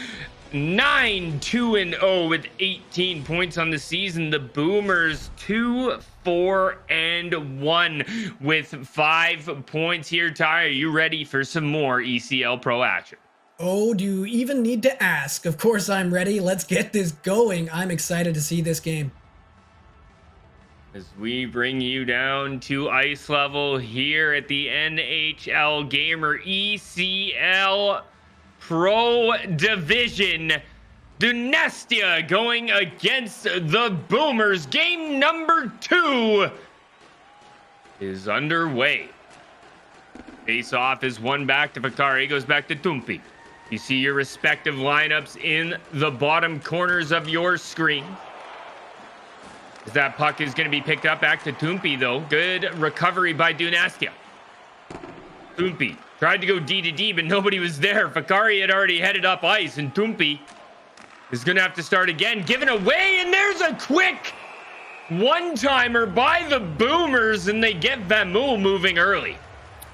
9-2-0 with 18 points on the season. The Boomers 2-4-1 with 5 points here. Ty, are you ready for some more ECL Pro action? Oh, do you even need to ask? Of course I'm ready. Let's get this going. I'm excited to see this game. As we bring you down to ice level here at the NHL Gamer ECL Pro Division. Dynastia going against the Boomers. Game number 2 is underway. Face off is one back to Fakari, goes back to Tumpi. You see your respective lineups in the bottom corners of your screen. As that puck is going to be picked up back to Tumpi, though. Good recovery by Dynastia. Tumpi tried to go D to D, but nobody was there. Fakari had already headed up ice, and Tumpi is going to have to start again. Given away, and there's a quick one-timer by the Boomers, and they get Vamu moving early.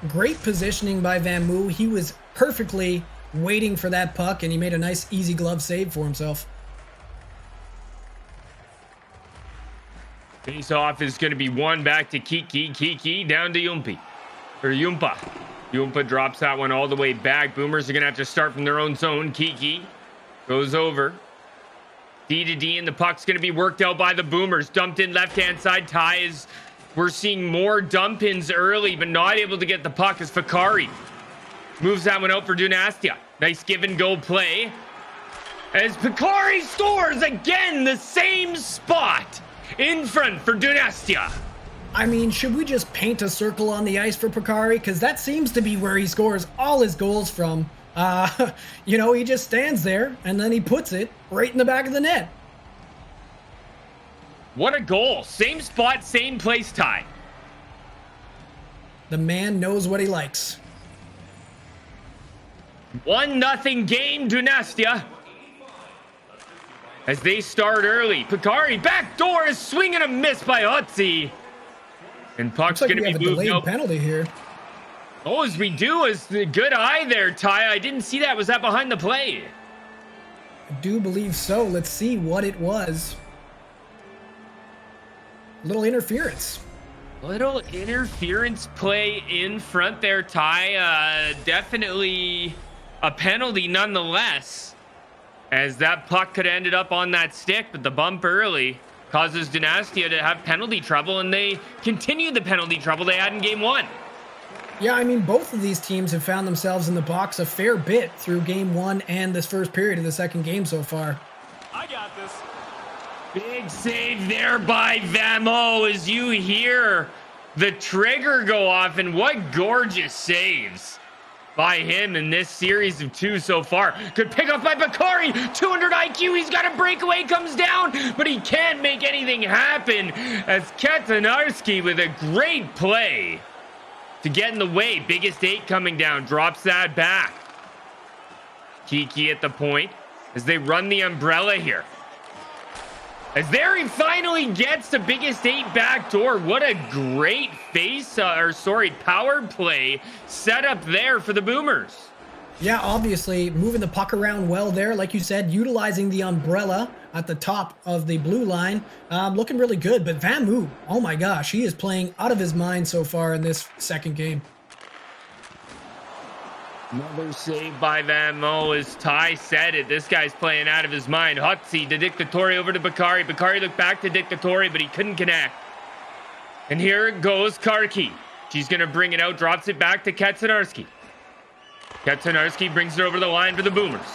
Great positioning by Vamu. He was perfectly waiting for that puck, and he made a nice easy glove save for himself. Face off is going to be one back to Kiki. Kiki down to Yumpi. Or Yumpa. Yumpa drops that one all the way back. Boomers are going to have to start from their own zone. Kiki goes over. D to D, and the puck's going to be worked out by the Boomers. Dumped in left-hand side. Ties. We're seeing more dump-ins early, but not able to get the puck as Fakari moves that one out for Dynastia. Nice give-and-go play. As Fakari scores again, the same spot in front for Dynastia. I mean, should we just paint a circle on the ice for Fakari? Because that seems to be where he scores all his goals from. You know, he just stands there, and then he puts it right in the back of the net. What a goal. Same spot, same place tie. The man knows what he likes. 1-0 game, Dynastia. As they start early. Fakari backdoor is swing and a miss by Hutzi. And puck's Looks like going to be we have a moved delayed out. penalty here. Oh, as we do, as the good eye there, Ty. I didn't see that. Was that behind the play? I do believe so. Let's see what it was. Little interference. Little interference play in front there, Ty. Definitely a penalty nonetheless. As that puck could have ended up on that stick, but the bump early causes Dynastia to have penalty trouble, and they continue the penalty trouble they had in game 1. Yeah, I mean, both of these teams have found themselves in the box a fair bit through game 1 and this first period of the second game so far. I got this. Big save there by Vamo as you hear the trigger go off, and what gorgeous saves by him in this series of 2 so far. Good pick up by Bakari. 200 IQ. He's got a breakaway. Comes down, but he can't make anything happen as Katanarski with a great play to get in the way. Biggest 8 coming down. Drops that back. Kiki at the point as they run the umbrella here. As there he finally gets the biggest 8 back door. What a great power play set up there for the Boomers. Yeah, obviously moving the puck around well there. Like you said, utilizing the umbrella at the top of the blue line. Looking really good. But Vamu, oh my gosh, he is playing out of his mind so far in this second game. Another save by Vamo as Ty said it. This guy's playing out of his mind. Hutzi to Dictatori over to Bakari. Bakari looked back to Dictatori, but he couldn't connect. And here it goes, Karki. She's going to bring it out, drops it back to Katsanarski. Katsanarski brings it over the line for the Boomers.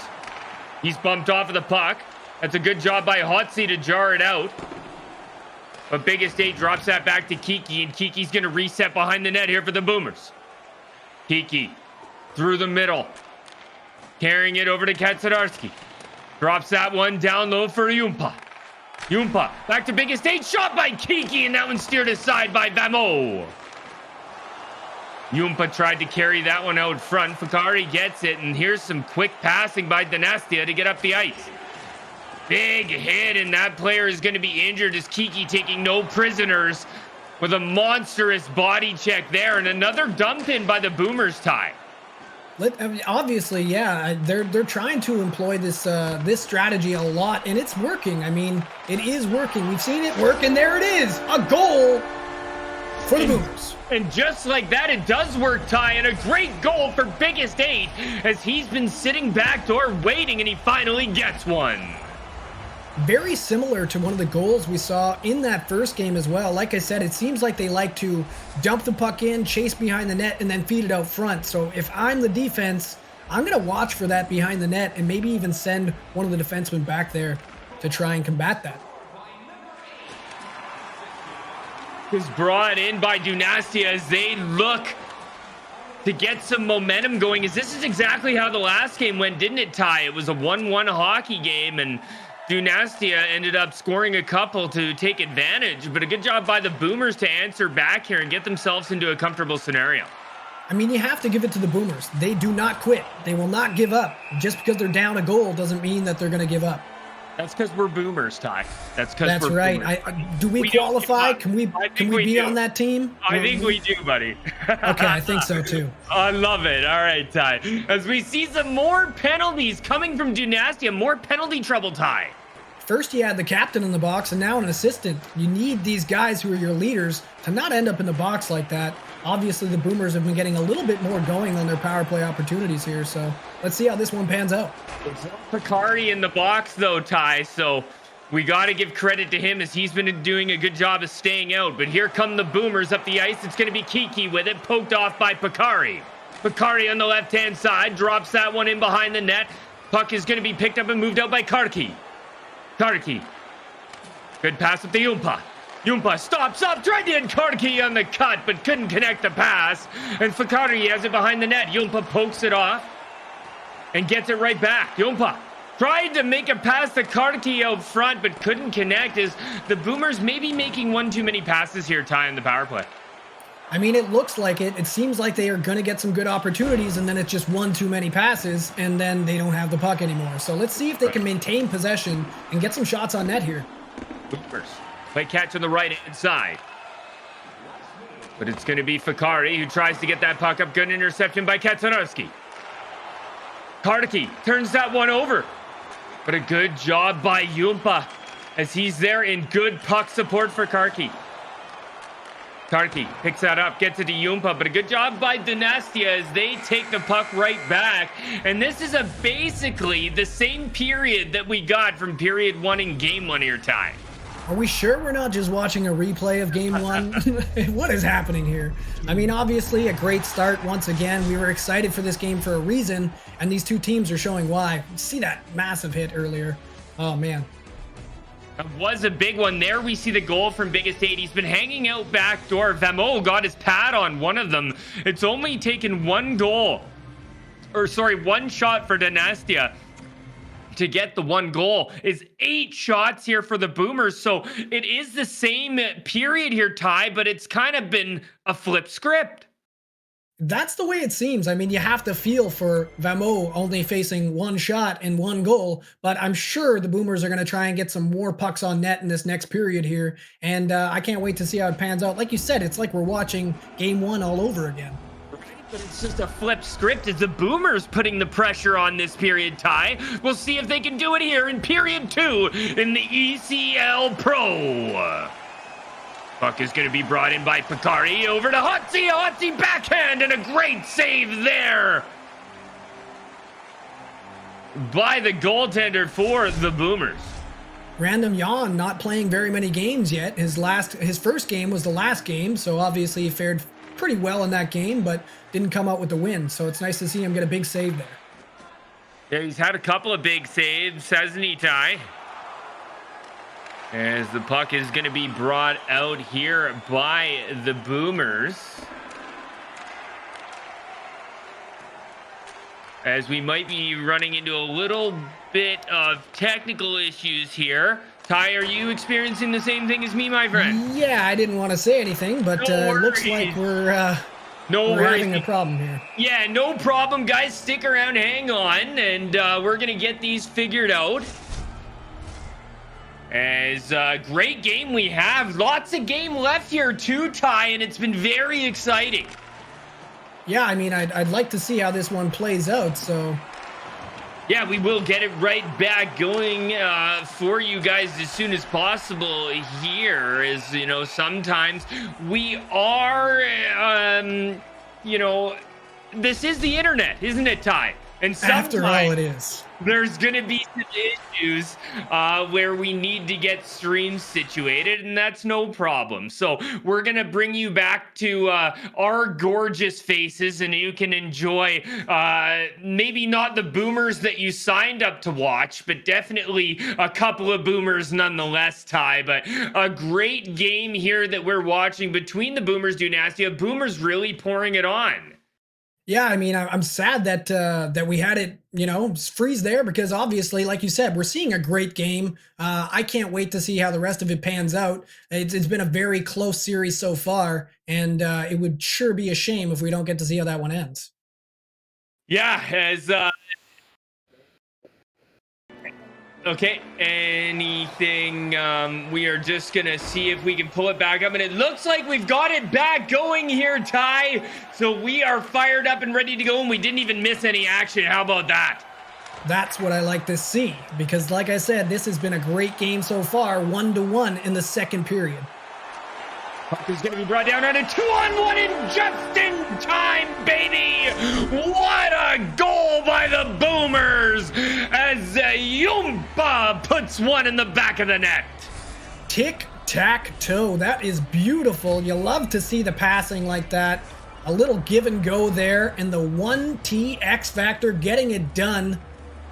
He's bumped off of the puck. That's a good job by Hutzi to jar it out. But biggest 8 drops that back to Kiki, and Kiki's going to reset behind the net here for the Boomers. Kiki through the middle, carrying it over to Katsanarski. Drops that one down low for Yumpa. Yumpa back to biggest 8, shot by Kiki, and that one steered aside by Vamo. Yumpa tried to carry that one out front. Fakari gets it, and here's some quick passing by Dynastia to get up the ice. Big hit, and that player is going to be injured as Kiki taking no prisoners with a monstrous body check there, and another dump in by the Boomers tie. Obviously, yeah, they're trying to employ this this strategy a lot, and it's working. I mean, it is working. We've seen it work, and there it is, a goal for the Boomers. And just like that, it does work, Ty, and a great goal for Biggest 8 as he's been sitting backdoor waiting, and he finally gets one. Very similar to one of the goals we saw in that first game as well. Like I said, it seems like they like to dump the puck in, chase behind the net, and then feed it out front. So if I'm the defense, I'm going to watch for that behind the net and maybe even send one of the defensemen back there to try and combat that. Is brought in by Dynastia as they look to get some momentum going. As this is exactly how the last game went, didn't it, Ty? It was a 1-1 hockey game, and Dynastia ended up scoring a couple to take advantage, but a good job by the Boomers to answer back here and get themselves into a comfortable scenario. I mean, you have to give it to the Boomers. They do not quit. They will not give up. Just because they're down a goal doesn't mean that they're going to give up. That's because we're Boomers, Ty. That's right. Do we qualify? Can we be on that team? I think we do, buddy. Okay, I think so too. I love it. All right, Ty. As we see some more penalties coming from Dynastia, more penalty trouble, Ty. First, you had the captain in the box, and now an assistant. You need these guys who are your leaders to not end up in the box like that. Obviously, the Boomers have been getting a little bit more going on their power play opportunities here, so let's see how this one pans out. It's Picari in the box, though, Ty, so we got to give credit to him as he's been doing a good job of staying out. But here come the Boomers up the ice. It's going to be Kiki with it, poked off by Picari. Picari on the left-hand side, drops that one in behind the net. Puck is going to be picked up and moved out by Karki. Karki. Good pass with the Jumpa. Jumpa stops up, tried to hit Karki on the cut, but couldn't connect the pass. And Fakari has it behind the net. Jumpa pokes it off and gets it right back. Jumpa tried to make a pass to Karki out front, but couldn't connect as the Boomers may be making one too many passes here, Ty, in the power play. I mean, it looks like it. It seems like they are going to get some good opportunities, and then it's just one too many passes, and then they don't have the puck anymore. So let's see if they can maintain possession and get some shots on net here. Boomers play catch on the right-hand side. But it's going to be Fakari who tries to get that puck up. Good interception by Katsanowski. Karki turns that one over. But a good job by Jumpa as he's there in good puck support for Karki. Karki picks that up, gets it to Jumpa, but a good job by Dynastia as they take the puck right back. And this is basically the same period that we got from period 1 in game 1 here, Ty. Are we sure we're not just watching a replay of game 1? What is happening here? I mean, obviously a great start once again. We were excited for this game for a reason, and these two teams are showing why. See that massive hit earlier. Oh, man. That was a big one. There we see the goal from Biggest 8. He's been hanging out back door. Vamo got his pad on one of them. It's only taken one shot for Dynastia to get the one goal. Is 8 shots here for the Boomers. So it is the same period here, Ty, but it's kind of been a flip script. That's the way it seems. I mean, you have to feel for Vamo only facing 1 shot and 1 goal, but I'm sure the Boomers are going to try and get some more pucks on net in this next period here, and I can't wait to see how it pans out. Like you said, it's like we're watching game 1 all over again. Right, but it's just a flip script as the Boomers putting the pressure on this period, Ty. We'll see if they can do it here in period 2 in the ECL Pro. Puck is going to be brought in by Picari over to Hotzi. Hotzi backhand and a great save there by the goaltender for the Boomers. Random Jan not playing very many games yet. His first game was the last game, so obviously he fared pretty well in that game, but didn't come out with the win. So it's nice to see him get a big save there. Yeah, he's had a couple of big saves, hasn't he, Ty? As the puck is going to be brought out here by the Boomers. As we might be running into a little bit of technical issues here. Ty, are you experiencing the same thing as me, my friend? Yeah, I didn't want to say anything, but it looks like we're having a problem here. Yeah, no problem, guys. Stick around, hang on, and we're going to get these figured out. As a great game we have. Lots of game left here too, Ty, and it's been very exciting. Yeah, I mean, I'd like to see how this one plays out, so Yeah, we will get it right back going for you guys as soon as possible here. As you know, sometimes we are, you know, this is the internet, isn't it, Ty? And After all, it is. There's going to be some issues where we need to get streams situated, and that's no problem. So we're going to bring you back to our gorgeous faces, and you can enjoy maybe not the boomers that you signed up to watch, but definitely a couple of boomers nonetheless, Ty. But a great game here that we're watching between the boomers, Dynastia. Boomers really pouring it on. Yeah, I mean, I'm sad that that we had it, you know, freeze there because obviously, like you said, we're seeing a great game. I can't wait to see how the rest of it pans out. It's been a very close series so far, and it would sure be a shame if we don't get to see how that one ends. Yeah, as okay, anything, we are just gonna see if we can pull it back up, and it looks like we've got it back going here, Ty. So we are fired up and ready to go, and we didn't even miss any action. How about that? That's what I like to see, because like I said, this has been a great game so far, 1-1 in the second period. Puck is going to be brought down on a 2-on-1 and just in time, baby! What a goal by the Boomers as Yumpa puts one in the back of the net. Tic-tac-toe. That is beautiful. You love to see the passing like that. A little give and go there, and the 1T X Factor getting it done,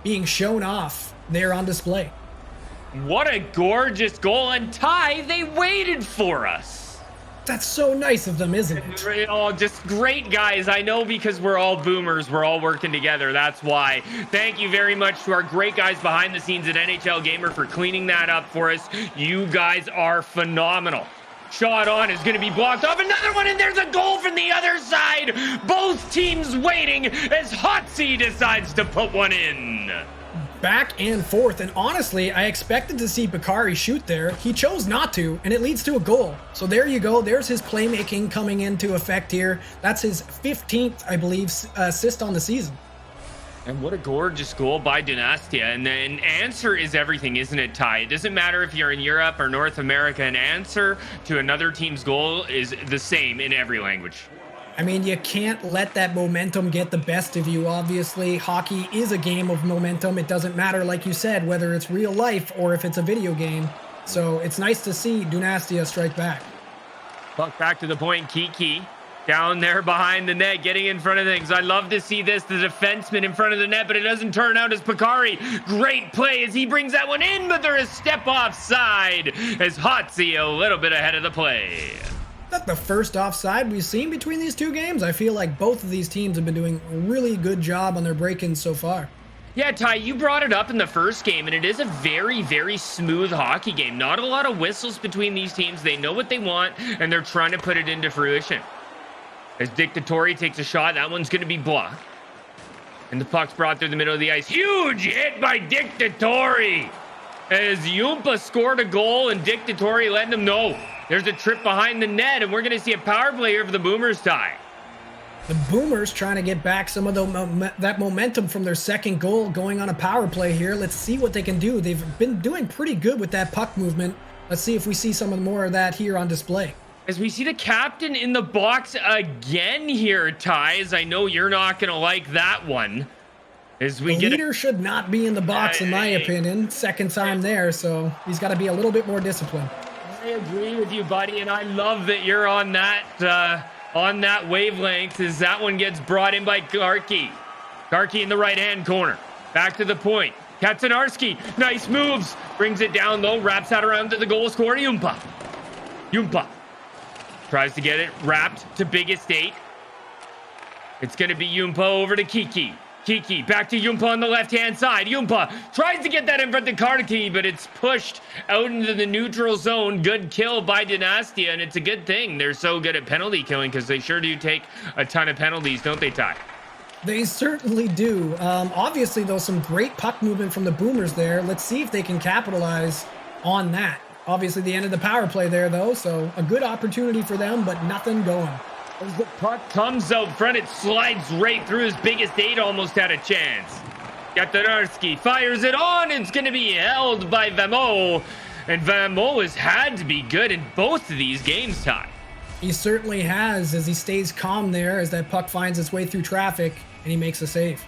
being shown off there on display. What a gorgeous goal, and Ty, they waited for us. That's so nice of them, isn't it? Oh, just great guys. I know because we're all boomers. We're all working together. That's why. Thank you very much to our great guys behind the scenes at NHL Gamer for cleaning that up for us. You guys are phenomenal. Shot on is going to be blocked off. Another one, and there's a goal from the other side. Both teams waiting as Hotsy decides to put one in. Back and forth, and honestly, I expected to see Bakari shoot there. He chose not to, and it leads to a goal. So there you go. There's his playmaking coming into effect here. That's his 15th, I believe, assist on the season. And what a gorgeous goal by Dynastia. And then answer is everything, isn't it, Ty? It doesn't matter if you're in Europe or North America. An answer to another team's goal is the same in every language. I mean, you can't let that momentum get the best of you, obviously. Hockey is a game of momentum. It doesn't matter, like you said, whether it's real life or if it's a video game. So it's nice to see Dynastia strike back. Puck back to the point, Kiki. Down there behind the net, getting in front of things. I love to see this, the defenseman in front of the net, but it doesn't turn out as Bakari. Great play as he brings that one in, but there is step offside as Hotsy a little bit ahead of the play. That's the first offside we've seen between these two games. I feel like both of these teams have been doing a really good job on their break-ins so far. Yeah, Ty, you brought it up in the first game, and it is a very, very smooth hockey game. Not a lot of whistles between these teams. They know what they want, and they're trying to put it into fruition. As Dictatori takes a shot, that one's going to be blocked. And the puck's brought through the middle of the ice. Huge hit by Dictatori. As Yumpa scored a goal, and Dictatori let them know there's a trip behind the net, and we're going to see a power play here for the Boomers, Ty. The Boomers trying to get back some of that momentum from their second goal, going on a power play here. Let's see what they can do. They've been doing pretty good with that puck movement. Let's see if we see some more of that here on display. As we see the captain in the box again here, Ty, as I know you're not going to like that one. As we the leader should not be in the box, in my opinion. Second time there, so he's got to be a little bit more disciplined. I agree with you, buddy, and I love that you're on that wavelength as that one gets brought in by Garkey. Garkey in the right-hand corner. Back to the point. Katsanarski, nice moves. Brings it down low, wraps that around to the goal scorer, Yumpa. Yumpa tries to get it wrapped to Big Estate. It's going to be Yumpa over to Kiki. Kiki back to Yumpa on the left-hand side. Yumpa tries to get that in front of Kartiki, but it's pushed out into the neutral zone. Good kill by Dynastia, and it's a good thing. They're so good at penalty killing because they sure do take a ton of penalties, don't they, Ty? They certainly do. Obviously, though, some great puck movement from the Boomers there. Let's see if they can capitalize on that. Obviously, the end of the power play there, though, so a good opportunity for them, but nothing going. As the puck comes out front, it slides right through. His biggest eight almost had a chance. Yatarski fires it on. It's going to be held by Vamo. And Vamo has had to be good in both of these games, Ty. He certainly has, as he stays calm there as that puck finds its way through traffic and he makes a save.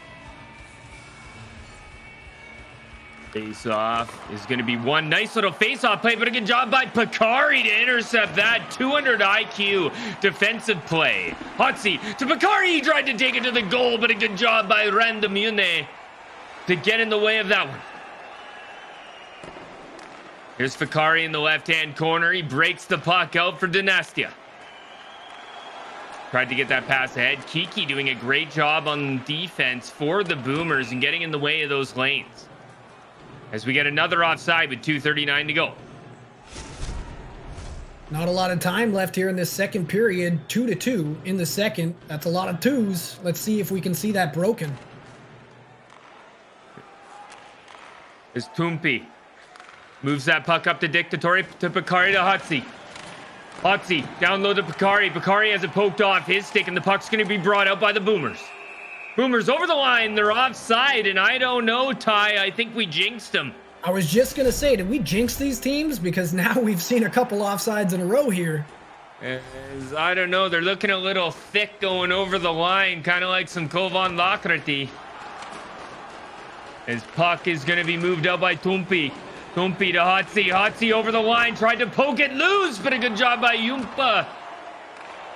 Face-off is going to be one nice little face-off play, but a good job by Picari to intercept that. 200 IQ defensive play. Hotzi to Picari. He tried to take it to the goal, but a good job by Randamune to get in the way of that one. Here's Picari in the left-hand corner. He breaks the puck out for Dynastia. Tried to get that pass ahead. Kiki doing a great job on defense for the Boomers and getting in the way of those lanes. As we get another offside with 2:39 to go. Not a lot of time left here in this second period. 2-2 in the second. That's a lot of twos. Let's see if we can see that broken. Is Tumpi. Moves that puck up to Dictatori to Picari to Hotzi. Hotzi down low to Picari. Picari has it poked off his stick, and the puck's going to be brought out by the Boomers. Boomers over the line. They're offside, and I don't know, Ty. I think we jinxed them. I was just going to say, did we jinx these teams? Because now we've seen a couple offsides in a row here. I don't know. They're looking a little thick going over the line, kind of like some Kovan Lakrati. His puck is going to be moved out by Tumpi. Tumpi to Hotzi. Hotzi over the line. Tried to poke it loose, but a good job by Yumpa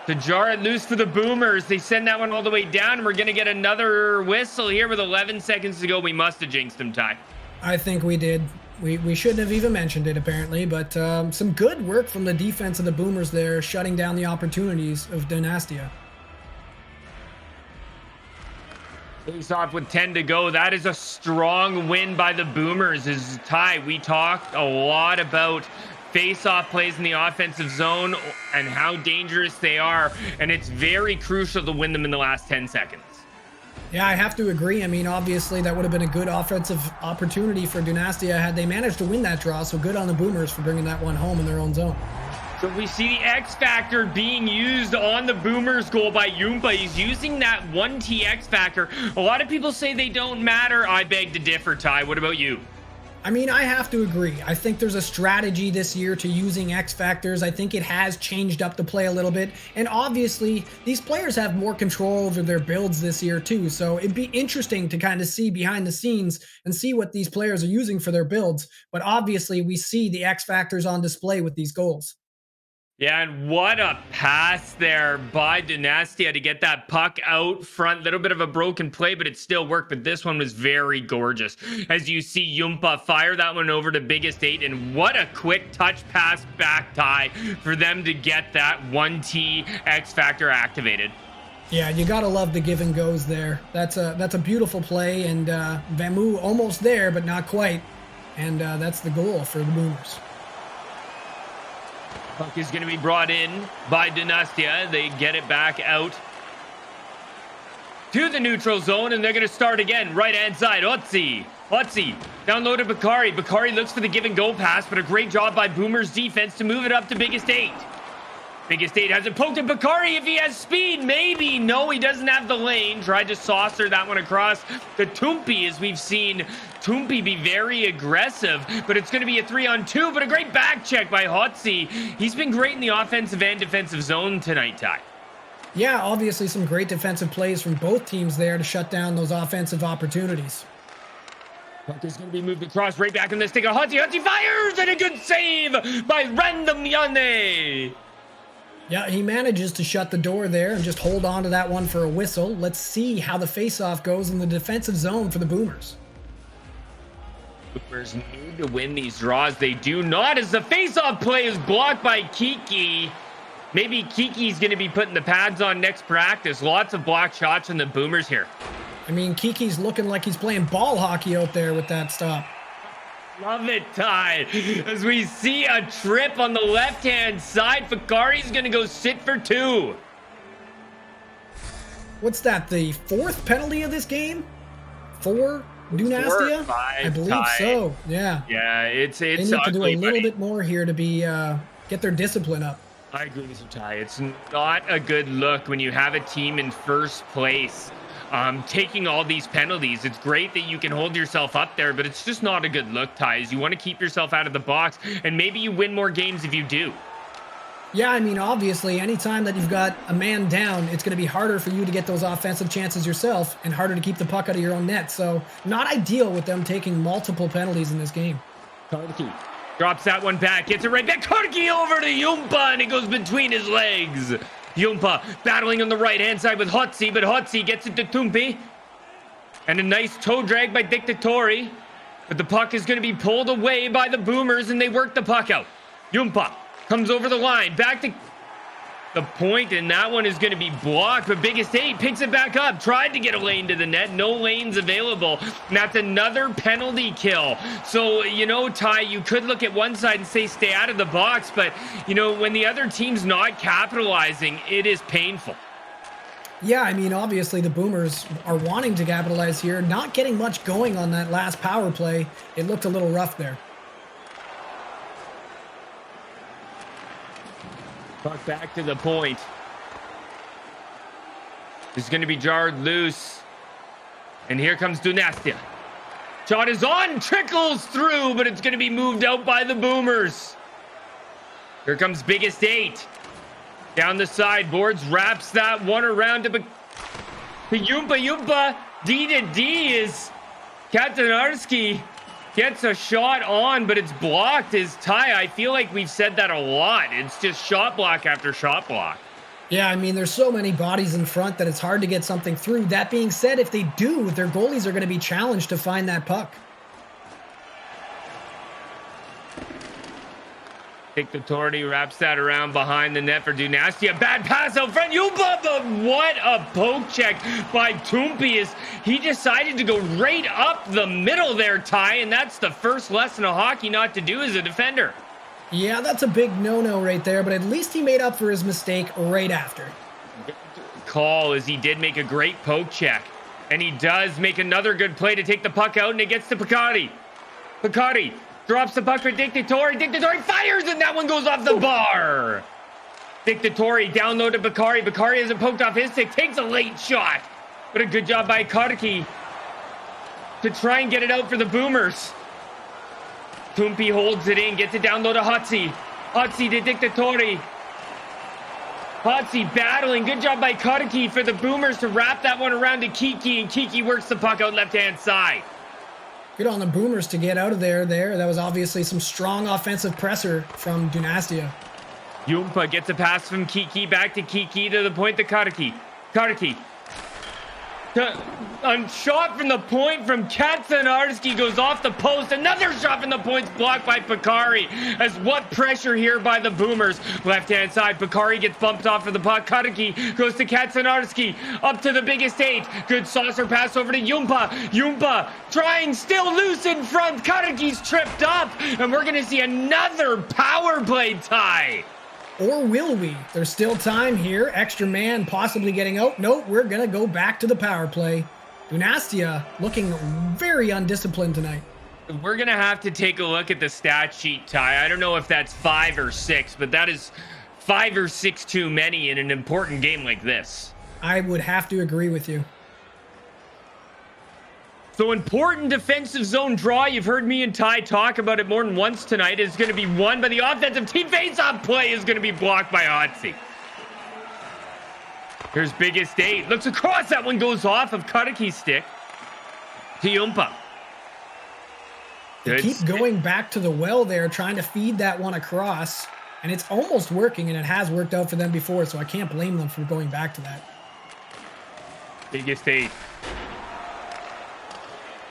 to jar it loose for the Boomers. They send that one all the way down, and we're going to get another whistle here with 11 seconds to go. We must have jinxed them, Ty. I think we did. We shouldn't have even mentioned it, apparently, but some good work from the defense of the Boomers there, shutting down the opportunities of Dynastia. Face off with 10 to go. That is a strong win by the Boomers. As Ty, we talked a lot about face-off plays in the offensive zone and how dangerous they are, and it's very crucial to win them in the last 10 seconds. Yeah, I have to agree. I mean, obviously, that would have been a good offensive opportunity for Dynastia had they managed to win that draw, so good on the Boomers for bringing that one home in their own zone. So we see the X Factor being used on the Boomers goal by Yumpa. He's using that 1T X Factor. A lot of people say they don't matter. I beg to differ, Ty. What about you? I mean, I have to agree. I think there's a strategy this year to using X Factors. I think it has changed up the play a little bit. And obviously, these players have more control over their builds this year too. So it'd be interesting to kind of see behind the scenes and see what these players are using for their builds. But obviously, we see the X Factors on display with these goals. Yeah, and what a pass there by Dynastia to get that puck out front. Little bit of a broken play, but it still worked. But this one was very gorgeous. As you see Yumpa fire that one over to Biggest 8. And what a quick touch pass back, Ty, for them to get that 1T X Factor activated. Yeah, you gotta love the give and goes there. That's a beautiful play, and Vamu almost there, but not quite. And that's the goal for the Boomers. Puck is going to be brought in by Dynastia. They get it back out to the neutral zone, and they're going to start again. Right-hand side, Otzi. Down low to Bakari. Bakari looks for the give-and-go pass, but a great job by Boomer's defense to move it up to Biggest 8. Biggest 8 has it poked at Bakari if he has speed. Maybe. No, he doesn't have the lane. Tried to saucer that one across the Tumpi, as we've seen Tumpi be very aggressive, but it's going to be a 3-on-2, but a great back check by Hotzi. He's been great in the offensive and defensive zone tonight, Ty. Yeah, obviously some great defensive plays from both teams there to shut down those offensive opportunities. Puck is going to be moved across right back in the stick of Hotzi. Hotzi fires, and a good save by Random Yane. Yeah, he manages to shut the door there and just hold on to that one for a whistle. Let's see how the faceoff goes in the defensive zone for the Boomers. Boomers need to win these draws. They do not, as the faceoff play is blocked by Kiki. Maybe Kiki's going to be putting the pads on next practice. Lots of block shots from the Boomers here. I mean, Kiki's looking like he's playing ball hockey out there with that stop. Love it, Ty. As we see a trip on the left-hand side, Fakari's going to go sit for 2. What's that, the 4th penalty of this game? 4? Dynastia? I believe Ty. So, yeah. Yeah, it's they need to do a little bit more here to be get their discipline up. I agree with you, Ty. It's not a good look when you have a team in first place taking all these penalties. It's great that you can hold yourself up there, but it's just not a good look, Ties. You want to keep yourself out of the box, and maybe you win more games if you do. Yeah, I mean, obviously, anytime that you've got a man down, it's going to be harder for you to get those offensive chances yourself and harder to keep the puck out of your own net. So not ideal with them taking multiple penalties in this game. Kartki drops that one back, gets it right back. Kartki over to Jumpa, and it goes between his legs. Jumpa battling on the right-hand side with Hotzi, but Hotzi gets it to Tumpi. And a nice toe drag by Dictatori. But the puck is going to be pulled away by the Boomers, and they work the puck out. Jumpa comes over the line, back to the point, and that one is going to be blocked, but Biggest 8 picks it back up, tried to get a lane to the net, no lanes available, and that's another penalty kill. So, you know, Ty, you could look at one side and say stay out of the box, but, you know, when the other team's not capitalizing, it is painful. Yeah, I mean, obviously the Boomers are wanting to capitalize here, not getting much going on that last power play. It looked a little rough there. Puck back to the point. This is going to be jarred loose. And here comes Dynastia. Shot is on, trickles through, but it's going to be moved out by the Boomers. Here comes Biggest 8. Down the sideboards, wraps that one around to Yumpa. D to D is Katanarski. Gets a shot on, but it's blocked. Is Ty. I feel like we've said that a lot. It's just shot block after shot block. Yeah, I mean, there's so many bodies in front that it's hard to get something through. That being said, if they do, their goalies are going to be challenged to find that puck. Dictatori wraps that around behind the net for Dynastia. Bad pass out front. But what a poke check by Tumpi. He decided to go right up the middle there, Ty, and that's the first lesson of hockey not to do as a defender. Yeah, that's a big no-no right there, but at least he made up for his mistake right after. Call, as he did make a great poke check, and he does make another good play to take the puck out, and it gets to Picardi. Picardi drops the puck for Dictatori. Dictatori fires, and that one goes off the bar. Dictatori down low to Bakari. Bakari hasn't poked off his stick. Takes a late shot. But a good job by Kartki to try and get it out for the Boomers. Tumpi holds it in. Gets it down low to Hotzi. Hotzi to Dictatori. Hotzi battling. Good job by Kartki for the Boomers to wrap that one around to Kiki. And Kiki works the puck out left-hand side. Good on the Boomers to get out of there. That was obviously some strong offensive pressure from Dynastia. Jumpa gets a pass from Kiki back to Kiki to the point to Kartki. Kartki. A shot from the point from Katsanarski goes off the post. Another shot from the point's blocked by Bakari. As what pressure here by the Boomers. Left-hand side, Bakari gets bumped off of the puck. Kartki goes to Katsanarski. Up to the Biggest 8. Good saucer pass over to Jumpa. Jumpa trying, still loose in front. Kartki's tripped up. And we're going to see another power play tie. Or will we? There's still time here. Extra man possibly getting out. Nope, we're going to go back to the power play. Dynastia looking very undisciplined tonight. We're going to have to take a look at the stat sheet, Ty. I don't know if that's 5 or 6, but that is 5 or 6 too many in an important game like this. I would have to agree with you. So important defensive zone draw. You've heard me and Ty talk about it more than once tonight. Is going to be won by the offensive team. Face-off play is going to be blocked by Otzi. Here's Biggest 8. Looks across. That one goes off of Kartki's stick to Jumpa. They keep going back to the well there, trying to feed that one across. And it's almost working, and it has worked out for them before, so I can't blame them for going back to that. Biggest 8.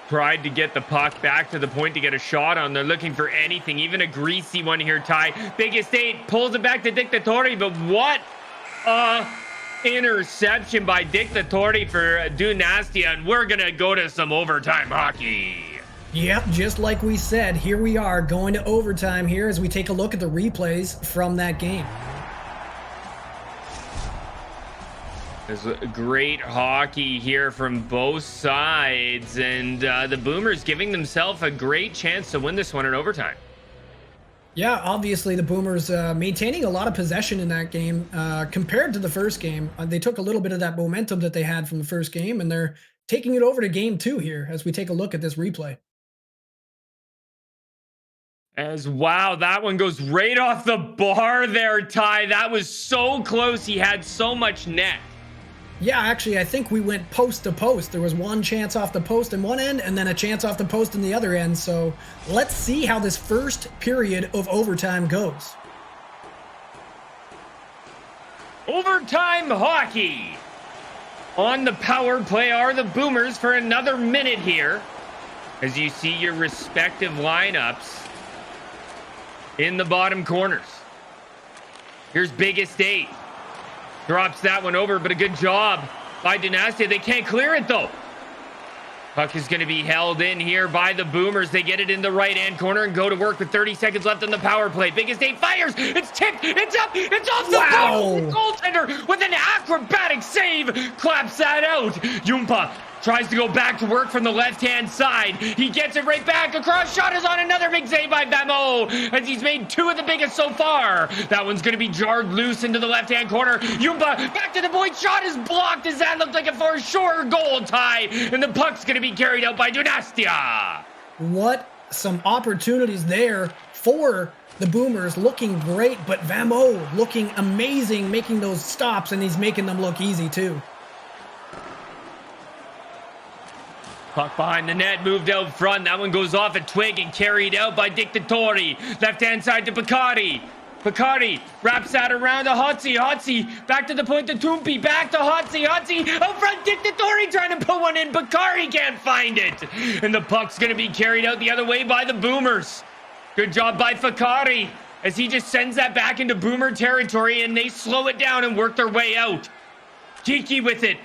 Tried to get the puck back to the point to get a shot on. They're looking for anything, even a greasy one here, Ty. Biggest 8 pulls it back to Dictatori, but what a interception by Dictatori for Dynastia, and we're gonna go to some overtime hockey. Yep, just like we said, here we are going to overtime here as we take a look at the replays from that game. There's great hockey here from both sides, and the Boomers giving themselves a great chance to win this one in overtime. Yeah, obviously the Boomers maintaining a lot of possession in that game compared to the first game. They took a little bit of that momentum that they had from the first game, and they're taking it over to game two here as we take a look at this replay. As wow, that one goes right off the bar there, Ty. That was so close. He had so much net. Yeah, actually, I think we went post to post. There was one chance off the post in one end and then a chance off the post in the other end. So let's see how this first period of overtime goes. Overtime hockey. On the power play are the Boomers for another minute here. As you see your respective lineups in the bottom corners. Here's Biggest 8. Drops that one over, but a good job by Dynastia. They can't clear it, though. Puck is going to be held in here by the Boomers. They get it in the right-hand corner and go to work with 30 seconds left on the power play. Biggest 8 fires. It's tipped. It's up. It's off the post. The goaltender with an acrobatic save claps that out. Jumpa tries to go back to work from the left-hand side. He gets it right back across. Shot is on, another big save by Bamo as he's made 2 of the biggest so far. That one's going to be jarred loose into the left-hand corner. Jumpa back to the point. Shot is blocked. Does that look like a for sure goal, Tie? And the puck's going to be carried out by Dynastia. What some opportunities there for the Boomers, looking great, but Vamo looking amazing, making those stops, and he's making them look easy too. Puck behind the net, moved out front. That one goes off a twig and carried out by Dictatori. Left-hand side to Picardi. Picardi wraps that around to Hotzi. Hotzi back to the point to Toompi. Back to Hotzi. Hotzi out front. Dictatori trying to put one in. Picardi can't find it. And the puck's going to be carried out the other way by the Boomers. Good job by Picardi as he just sends that back into Boomer territory and they slow it down and work their way out. Kiki with it.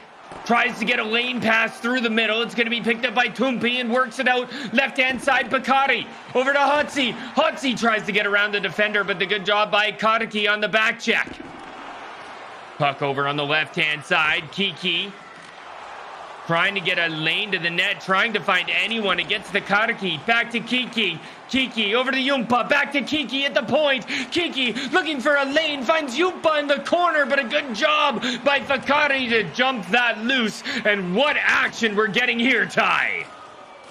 Tries to get a lane pass through the middle. It's going to be picked up by Toompi and works it out. Left-hand side, Picardi. Over to Hotzi. Hotzi tries to get around the defender, but the good job by Karaki on the back check. Puck over on the left-hand side. Kiki trying to get a lane to the net, trying to find anyone against the Karaki. Back to Kiki. Kiki over to Jumpa. Back to Kiki at the point. Kiki looking for a lane. Finds Jumpa in the corner, but a good job by Fakari to jump that loose. And what action we're getting here, Ty.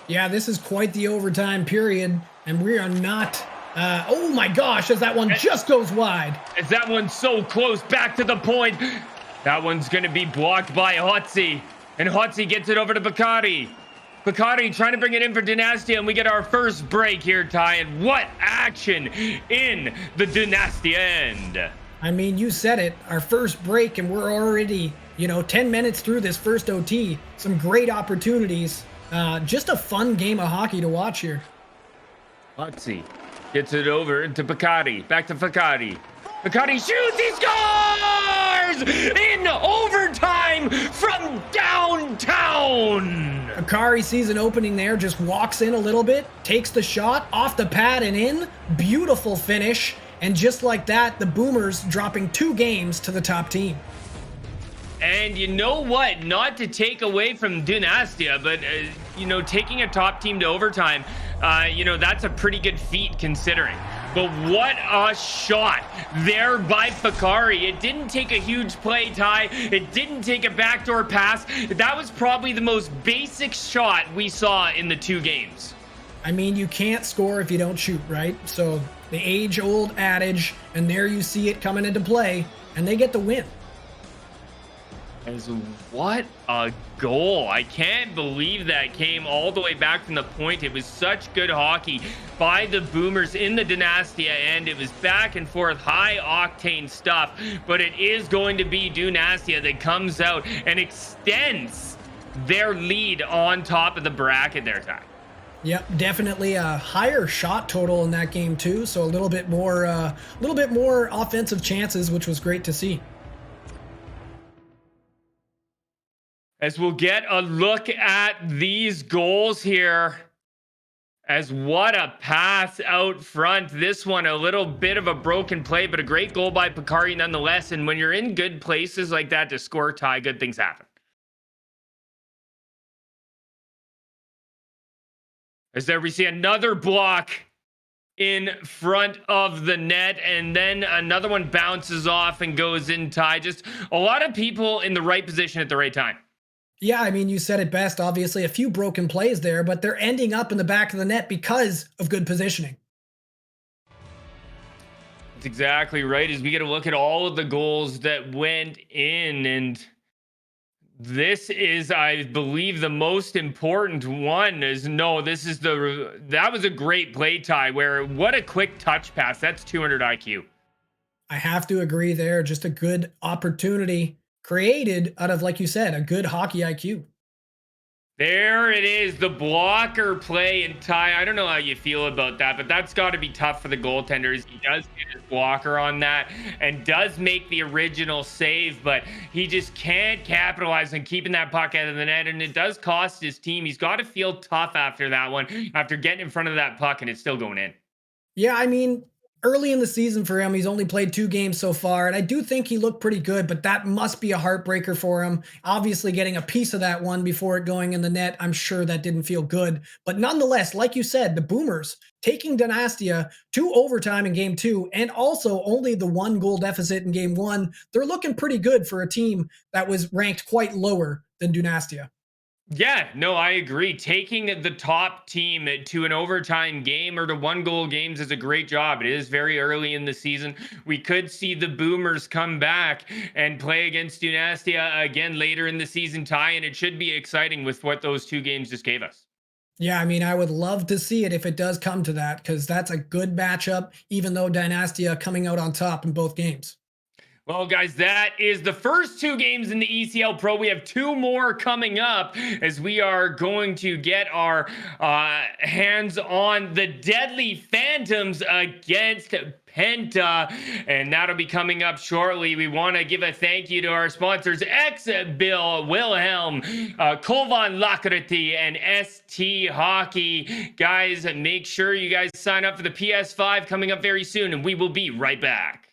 Yeah, this is quite the overtime period, and we are not... oh my gosh, as that one just goes wide. As that one's so close, back to the point. That one's going to be blocked by Hotzi. And Hotzi gets it over to Picardi. Picardi trying to bring it in for Dynastia, and we get our first break here, Ty. And what action in the Dynastia end. I mean, you said it. Our first break, and we're already, 10 minutes through this first OT. Some great opportunities. Just a fun game of hockey to watch here. Hotzi gets it over to Picardi. Back to Picardi. Picardi shoots, he scores! In overtime from downtown! Akari sees an opening there, just walks in a little bit, takes the shot, off the pad and in. Beautiful finish. And just like that, the Boomers dropping 2 games to the top team. And you know what? Not to take away from Dynastia, but, taking a top team to overtime, that's a pretty good feat considering. But what a shot there by Fakari. It didn't take a huge play, Ty. It didn't take a backdoor pass. That was probably the most basic shot we saw in the 2 games. I mean, you can't score if you don't shoot, right? So the age-old adage, and there you see it coming into play, and they get the win. As what a goal. I can't believe that came all the way back from the point. It was such good hockey by the Boomers in the Dynastia end. It was back and forth, high octane stuff, but it is going to be Dynastia that comes out and extends their lead on top of the bracket there, Ty. Yep, definitely a higher shot total in that game too, so a little bit more offensive chances, which was great to see. As we'll get a look at these goals here. As what a pass out front. This one, a little bit of a broken play, but a great goal by Picardi nonetheless. And when you're in good places like that to score, Ty, good things happen. As there we see another block in front of the net, and then another one bounces off and goes in tie. Just a lot of people in the right position at the right time. Yeah, I mean, you said it best. Obviously, a few broken plays there, but they're ending up in the back of the net because of good positioning. That's exactly right. As we get a look at all of the goals that went in, and this is, I believe, the most important one. Is no, this is that was a great play tie. Where what a quick touch pass. That's 200 IQ. I have to agree there. Just a good opportunity created out of, like you said, a good hockey IQ. There it is, the blocker play and tie. I don't know how you feel about that, but that's got to be tough for the goaltenders. He does get his blocker on that and does make the original save, but he just can't capitalize on keeping that puck out of the net, and it does cost his team. He's got to feel tough after that one, after getting in front of that puck and it's still going in. Yeah, I mean, early in the season for him, he's only played 2 games so far, and I do think he looked pretty good, but that must be a heartbreaker for him. Obviously, getting a piece of that one before it going in the net, I'm sure that didn't feel good. But nonetheless, like you said, the Boomers taking Dynastia to overtime in game 2, and also only the 1 goal deficit in game 1. They're looking pretty good for a team that was ranked quite lower than Dynastia. Yeah, no, I agree. Taking the top team to an overtime game or to 1 goal games is a great job. It is very early in the season. We could see the Boomers come back and play against Dynastia again later in the season, tie, and it should be exciting with what those 2 games just gave us. Yeah, I mean, I would love to see it if it does come to that, because that's a good matchup, even though Dynastia coming out on top in both games. Well, guys, that is the first 2 games in the ECL Pro. We have 2 more coming up as we are going to get our hands on the Deadly Phantoms against Penta, and that'll be coming up shortly. We want to give a thank you to our sponsors, Bill Wilhelm, Kolvan Lakrati, and ST Hockey. Guys, make sure you guys sign up for the PS5 coming up very soon, and we will be right back.